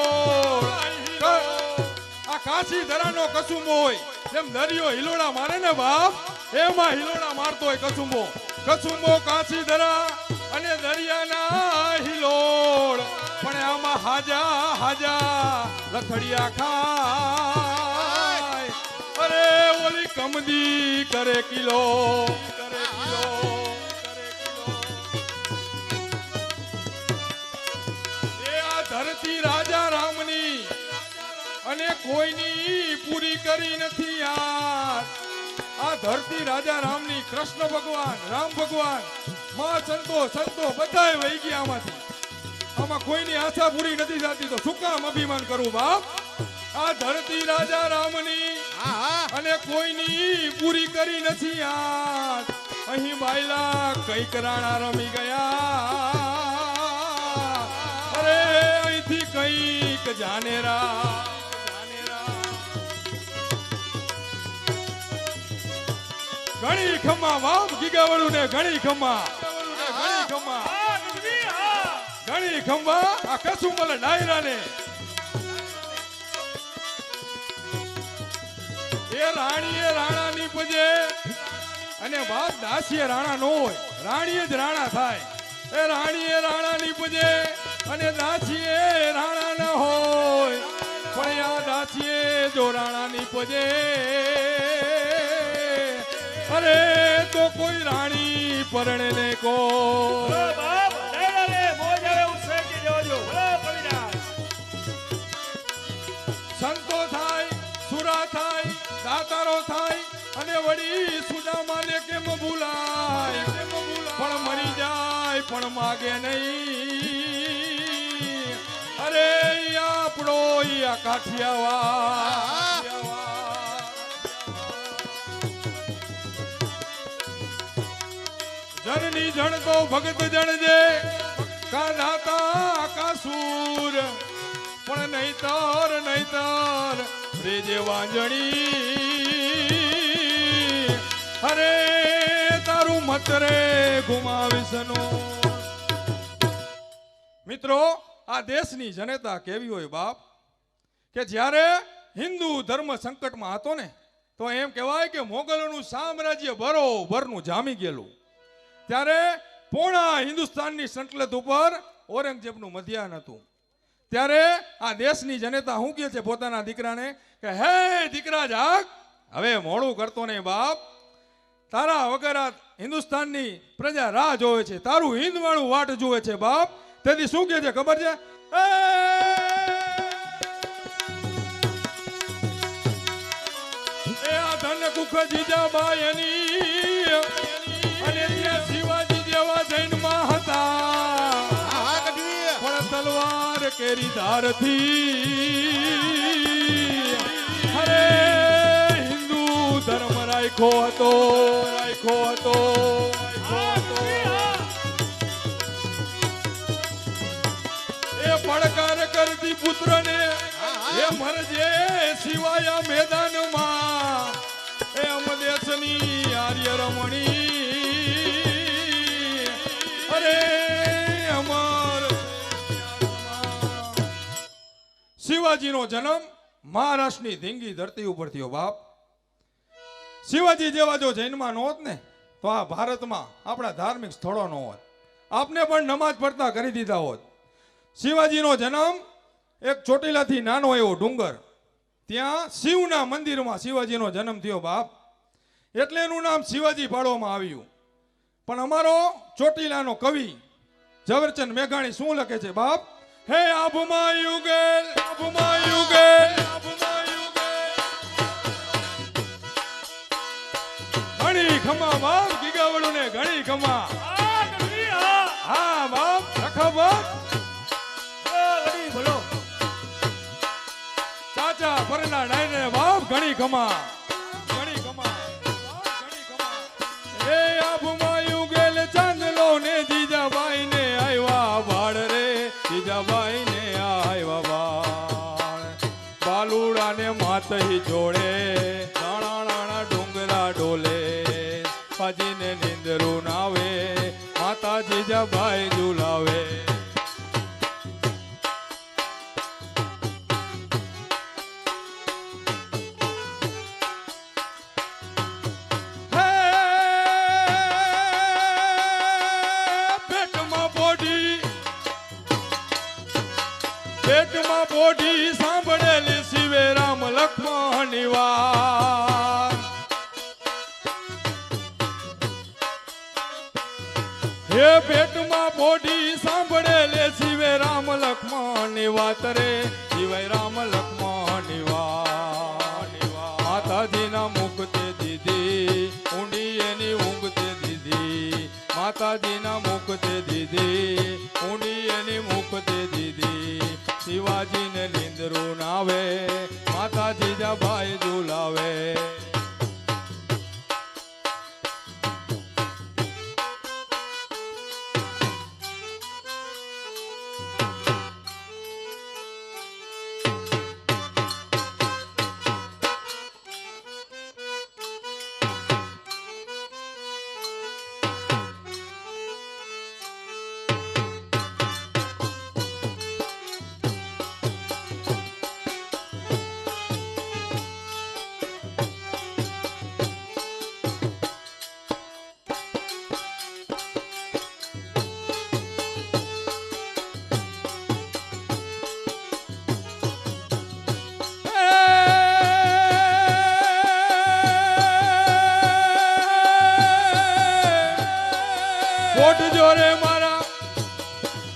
આ કાશી ધરાનો કસુંબો હોય જેમ દરિયો હિલોડા મારે ને બાપ, એમાં હિલોડા મારતો હોય કસુંબો. કસુંબો કાશી ધરા અને દરિયાના હિલોડ, પણ આમાં હાજા હાજા લથડિયા ખાય. અરે ઓલી કમદી કરે કિલો, કરે કિલો, કરે કિલો. એ આ ધરતી રાજા રામની અને કોઈની પૂરી કરી નથી યાર. આ ધરતી રાજા રામની, કૃષ્ણ ભગવાન, રામ ભગવાન, મા સંતો બધાય વહી ગયા આમાંથી. આમાં કોઈની આશા પૂરી નથી થતી, તો શું કામ અભિમાન કરું બાપ? આ ધરતી રાજા રામની અને કોઈની પૂરી કરી નથી યાર. અહીં બાયલા કઈક રાણા રમી ગયા, અરે અહીંથી કઈક જાનેરા. ઘણી ખમ્મા બાપ ગીગાવાળું ને, ઘણી ખમ્મા, ઘણી ખમ્મા, ઘણી ખમ્મા આ કસુંબલ ડાયરાને. એ રાણીએ રાણા ની પજે અને બાપ દાસીએ રાણા નો હોય, રાણીએ જ રાણા થાય. એ રાણીએ રાણા ની પજે અને દાસીએ રાણા ન હોય, પણ આ દાસીએ જો રાણા ની પજે અરે તો કોઈ રાણી પરણે ને કો. બાપ ડાયરાને મોજ આવે ઉત્સવ કે જોજો. ભલે કવિરાજ સંતો થાય, સુરા થાય, દાતારો થાય અને વળી સુદામાને કેમ ભૂલાય, પણ મરી જાય પણ માગે નહીં. અરે ઈ આપણો ઈ આ કાઠિયાવાડ. જનની જણ તો ભગત જણજે, કા દાતા કા સૂર, પણ નહીતર નહીતર રેજે વાંજણી. અરે તારું મત રે ગુમાવીશનું. મિત્રો આ દેશની જનતા કેવી હોય બાપ, કે જ્યારે હિન્દુ ધર્મ સંકટમાં હતો ને તો એમ કહેવાય કે મોગલોનું સામ્રાજ્ય બરોબરનું જામી ગયેલું. ત્યારે પૂર્ણ હિન્દુસ્તાનની સંકલત ઉપર ઔરંગઝેબનું મધ્યાન હતું. ત્યારે આ દેશની જનતા શું કહે છે પોતાના દીકરાને કે હે દીકરા જાગ, હવે મોડું કરતો નહીં બાપ, તારા વગર આ હિન્દુસ્તાનની પ્રજા રાહ જોવે છે, તારું હિંદવાળું વાટ જોવે છે બાપ. તેથી શું કહે છે ખબર છે? એ આ ધન કુખ જીજાબાઈ એની અને ત્યાં શિવાજી જેવા જૈનમાં હતા, પણ તલવાર કેરી ધારથી અરે હિન્દુ ધર્મ રાખ્યો હતો. એ પડકાર કરતી પુત્રને એ મરજે શિવાય મેદાનમાં, એ અમદેશની આર્ય રમણી અરે અમર. શિવાજીનો જન્મ મહારાષ્ટ્રની ધીંગી ધરતી ઉપર થયો બાપ. શિવાજી જેવા જો જૈનમાં ન હોત ને તો આ ભારતમાં આપણા ધાર્મિક સ્થળો ન હોત, આપને પણ નમાજ પડતા કરી દીધા હોત. શિવાજીનો જન્મ એક ચોટીલાથી નાનો એવો ડુંગર, ત્યાં શિવના મંદિરમાં શિવાજીનો જન્મ થયો બાપ. એટલે એનું નામ શિવાજી પાડવામાં આવ્યું. પણ અમારો ચોટીલાનો કવિ ઝવેરચંદ મેઘાણી શું લખે છે બાપ? હે આભમાં યુગેલ, આભમાં યુગેલ, આભમાં યુગેલ, ઘણી ખમા બાપ, ગીગાવડું ને ઘણી ખમા. હા બાપ, રખા બાપ, ચાચા પરના ડાયને બાપ, ઘણી ખમા, ઘણી ખમા, ઘણી ખમા. એ આભમાં યુગેલ ચાંદલો ને જીજાબાઈ ને આવ્યા બાળ રે, જીજાબાઈ ને આવ્યા બાળ. બાલુડા ને માતહી જોડે, નાણા નાણા ડુંગરા ડોલે, પાજીને નીંદરું નાવે, માતા જીજાબાઈ ઝુલાવે. પેટમાં બોડી સાંભળેલી શિવે રામ લક્ષ્મણની વાત. હે પેટમાં બોડી સાંભળેલી શિવે રામ લક્ષ્મણની વાત રે, શિવે રામ લક્ષ્મણની વાત. માતાજીના મુખતે દીધી ઊંડી એની ઊંઘ તે દીધી, માતાજીના મુખતે દીધી ઊંડી એની મુખતે દીધી. શિવાજીને નીંદરું નાવે, માતા જીજાબાઈ ઝુલાવે. પોટ જોરે મારા,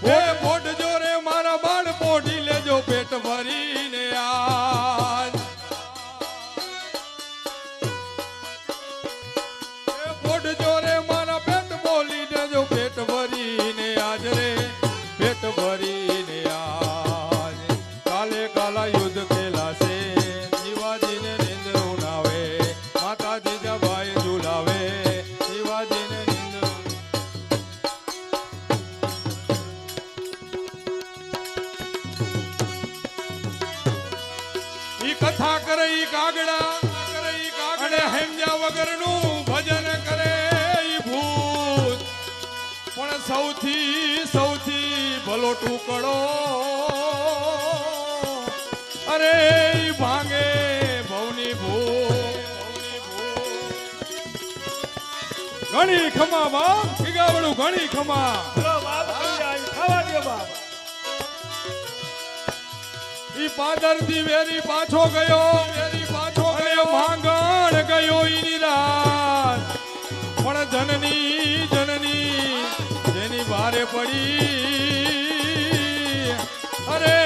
હે પોટ જોરે મારા બાળ પોઢી લેજો પેટ ભરીને આજ. હે પોટ જોરે મારા પેટ બોલી દેજો પેટ ભરીને આજ રે, પેટ ભરીને આજ. કાલે કાલા યુદ્ધ ખેલાશે, શિવાજીને નીંદરું નાવે, માતા જીજાબાઈ ઝુલાવે, શિવાજીને કથા કરે ઈ કાગડા, અને હેમ્યા વગરનું ભજન કરે ઈ ભૂત. પણ સૌથી ભલો ટુકડો અરે ઈ ભાંગે ઘણી ખમા બાપ ગીગાવડું ઘણી ખમા. ચલો બાપ કરી આવી ખાવા દો બાપ. ઈ પાદરથી વેરી પાછો ગયો માંગણ ગયો ઈની રાત. પણ જનની જેની ભારે પડી અરે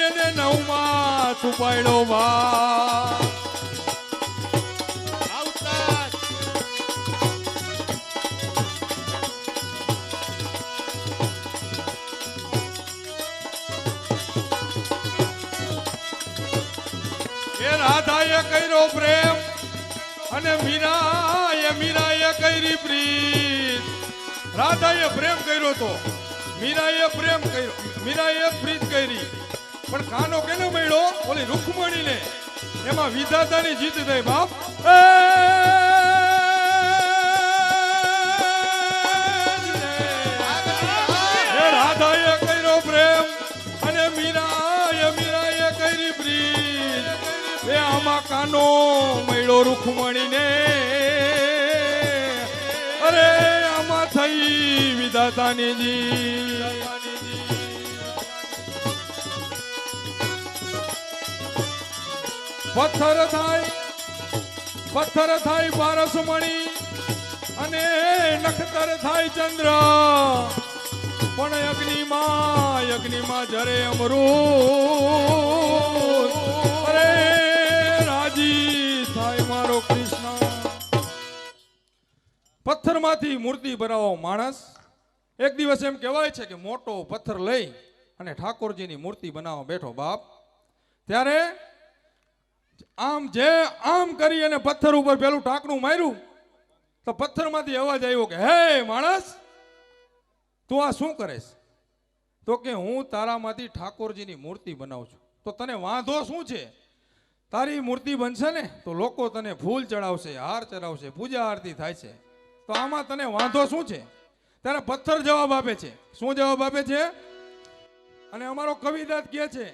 એને નવમાં છુપાયડો બા. એ રાધાએ કર્યો પ્રેમ અને મીરાએ કરી પ્રીત. રાધાએ પ્રેમ કર્યો તો મીરાએ પ્રીત કરી. પણ કાનો કેને મળ્યો? ઓલી રૂકમણીને. એમાં વિધાતાની જીત થઈ બાપ. એ રાધાએ કર્યો પ્રેમ અને મીરાએ કરી પ્રીત. એ આમાં કાનો મળ્યો રૂકમણીને. અરે આમાં થઈ વિધાતાની જી. પથ્થર થાય પારસમણી અને નખતર થાય ચંદ્ર. પણ અગ્નિમાં જરે અમૃત. અરે રાજી થાય મારો કૃષ્ણ. પથ્થરમાંથી મૂર્તિ બનાવો માણસ. એક દિવસ એમ કહેવાય છે કે મોટો પથ્થર લઈ અને ઠાકોરજીની મૂર્તિ બનાવવા બેઠો બાપ. ત્યારે આમ કરી અને પથ્થર ઉપર પેલું ટાંકણું માર્યું તો પથ્થરમાંથી અવાજ આવ્યો કે હે માણસ, તું આ શું કરેશ? તો કે હું તારામાંથી ઠાકોરજીની મૂર્તિ બનાવું છું. તો તને વાંધો શું છે? તારી મૂર્તિ બનશે ને તો લોકો તને ફૂલ ચડાવશે, હાર ચડાવશે, પૂજા આરતી થાય છે. તો આમાં તને વાંધો શું છે? ત્યારે પથ્થર જવાબ આપે છે. શું જવાબ આપે છે? અને અમારો કવિદાસ કહે છે,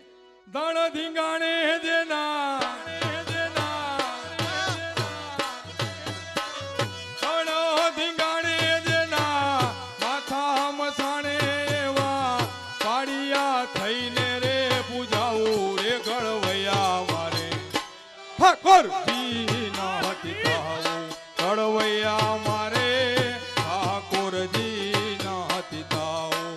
દણ ધીંગાણે દેના ઠાકોરજી ના હતી તાવું કળવૈયા મારે. ઠાકોરજી ના હતી તાવું.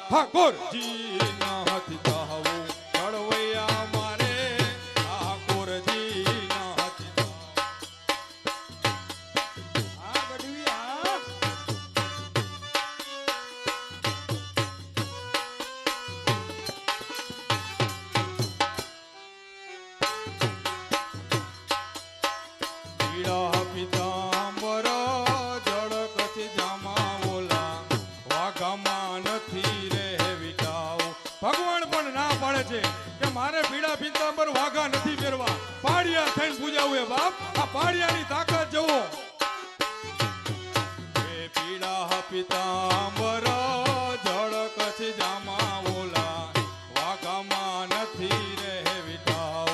ઠાકોરજી ના હતી તાવું કળવૈયા મારે. ઠાકોરજી ના હતી આ ગઢવી આ. પીળા પિતાંબર જળ કચ્છ જામા ઓલા વાઘામાં નથી રે વિટાવ. ભગવાન પણ ના પાડે છે કે મારે પીળા પિતાંબર વાઘા નથી પહેરવા. પાડિયા થઈને પૂજાવું. એ બાપ આ પાડિયાની તાકાત જુઓ. એ પીળા પિતાંબર જળ કચ્છ જામા ઓલા વાઘામાં નથી રે વિટાવ.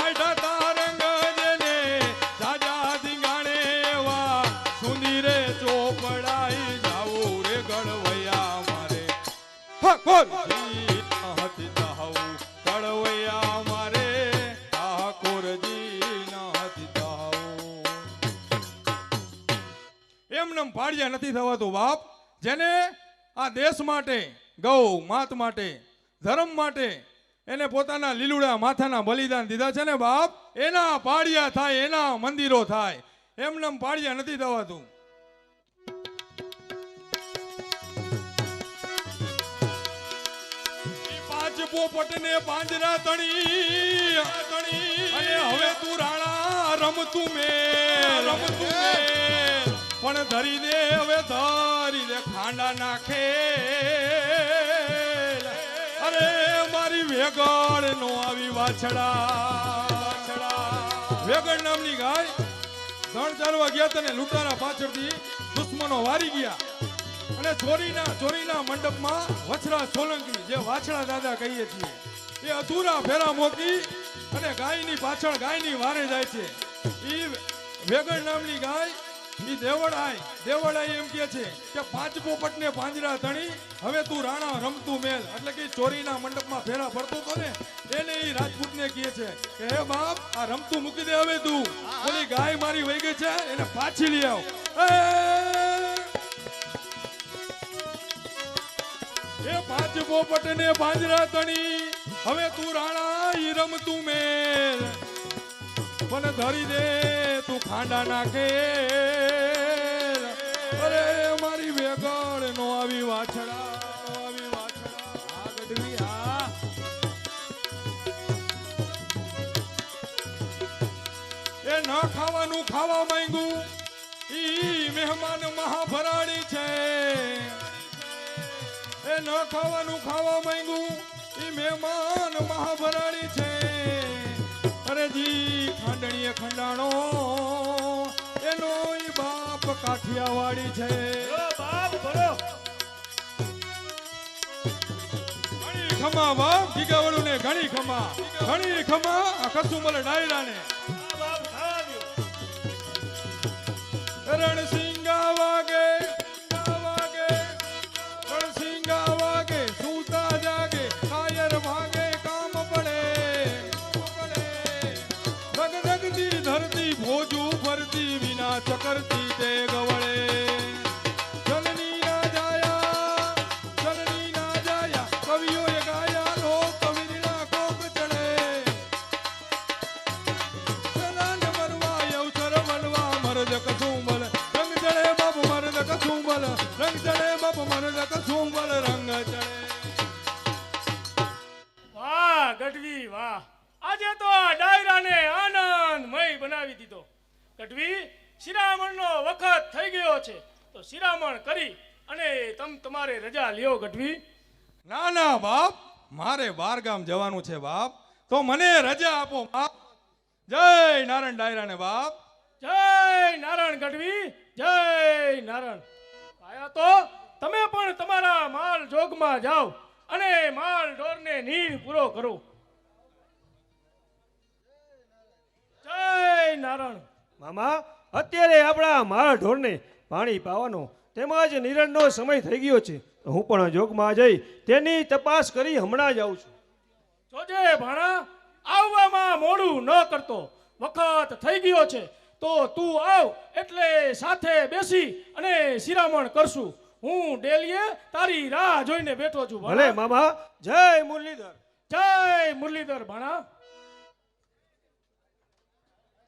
કાઢતા મંદિરે ચોપડાઈ જાવું રે ગળવૈયા મારે ઠાકોરજી હાથી તાવું ગળવૈયા મારે ઠાકોરજી હાથી તાવું એમનેમ પાડ્યા નથી થવાતું બાપ જેને આ દેશ માટે ગૌ માત માટે ધર્મ માટે એને પોતાના લીલુડા માથાના બલિદાન દીધા છે ને બાપ એના પાડિયા થાય એના મંદિરો થાય એમનેમ પાડિયા નથી થવાતું પાંચ પોપટ ને પાંજરા તણી અને હવે તું રાણા રમતું મે પણ ધરી દે હવે ધરી દે ખાંડા નાખે અરે મારી વેગળ નો આવી વાછડા વેગળ નામની ગાય ત્રણ ચારવા ગયા તને લૂંટારા પાછળથી દુશ્મનો વારી ગયા અને ચોરીના મંડપમાં વછરા સોલંકી જે વાછડા દાદા કહીએ છીએ એ અધૂરા ફેરા મોકી અને ગાયની પાછળ ગાયની વારે જાય છે એ વેગળ નામની ગાય ઈ દેવળાઈ એમ કહે છે કે પાંચ પોપટને પાંજરા તણી હવે તું રાણા રમતું મેલ એટલે કે ચોરીના મંડપમાં ફેરા ફરતો હતો ને એને ઈ રાજપૂતને કહે છે કે હે બાપ આ રમતું મૂકી દે હવે તું ઓલી ગાય મારી વહી ગઈ છે એને પાછી લઈ આવ એ પાંચ પોપટને પાંજરા તણી હવે તું રાણા ઈ રમતું મેલ પણ ધરી દે તું ખાંડા નાખે અરે મારી વેગળ નો આવી વાછડા આ ગઢવી આ એ ન ખાવાનું ખાવા માંગ્યું ઈ મહેમાન મહાભરાણી છે એ ન ખાવાનું ખાવા માંગ્યું ઈ મહેમાન મહાભરાણી છે અરે જી ખાંડણીએ ખંડાણો એનો ઈ બાપ કાઠિયાવાડી છે બાપ બોલો ઘણી ખમા બાપ ગીગાવડું ને ઘણી ખમા આ કસુમલ ડાયરા ને બાપ ખાવા રણસિંગા વાગે રણસિંગા વાગે સૂતા જાગે કાયર ભાગે કામ પડે ધગધગતી ધરતી ભોજું ફરતી વિના ચકરતી તે ગવળે જનની ના જાયા કવિઓએ ગાયા લોક કવિના કોક ચડે સલાન મરવા અવસર વનવા મરદ કસુંબલ રંગ ચડે બાપ મરદ કસુંબલ રંગ ચડે બાપ મરદ કસુંબલ રંગ ચડે વાહ ગઢવી વાહ આજે તો આ ડાયરાને આનંદમય બનાવી દીધો ગઢવી શિરામણનો વખત થઈ ગયો છે તો શિરામણ કરી અને તમારે રજા લ્યો ગઢવી ના બાપ મારે બારગામ જવાનું છે બાપ તો મને રજા આપો બાપ જય નારાયણ ડાયરાને બાપ જય નારાયણ ગઢવી જય નારાયણ આયા તો તમે પણ તમારા માલ જોગમાં જાઓ અને માલ ઢોરને નીર પૂરો કરો જય નારાયણ મામા અત્યારે આપણા મારા ઢોરને પાણી પાવાનો તેમજ નિરણનો સમય થઈ ગયો છે તો હું પણ જોગમાં જઈ તેની તપાસ કરી હમણાં જ આવું છું જોજે ભાણા આવવામાં મોડું ન કરતો વખત થઈ ગયો છે તો તું આવ એટલે સાથે બેસી અને શિરામણ કરશું હું ડેલીએ તારી રાહ જોઈને બેઠો છું ભલે મામા જય મુરલીધર જય મુરલીધર ભાણા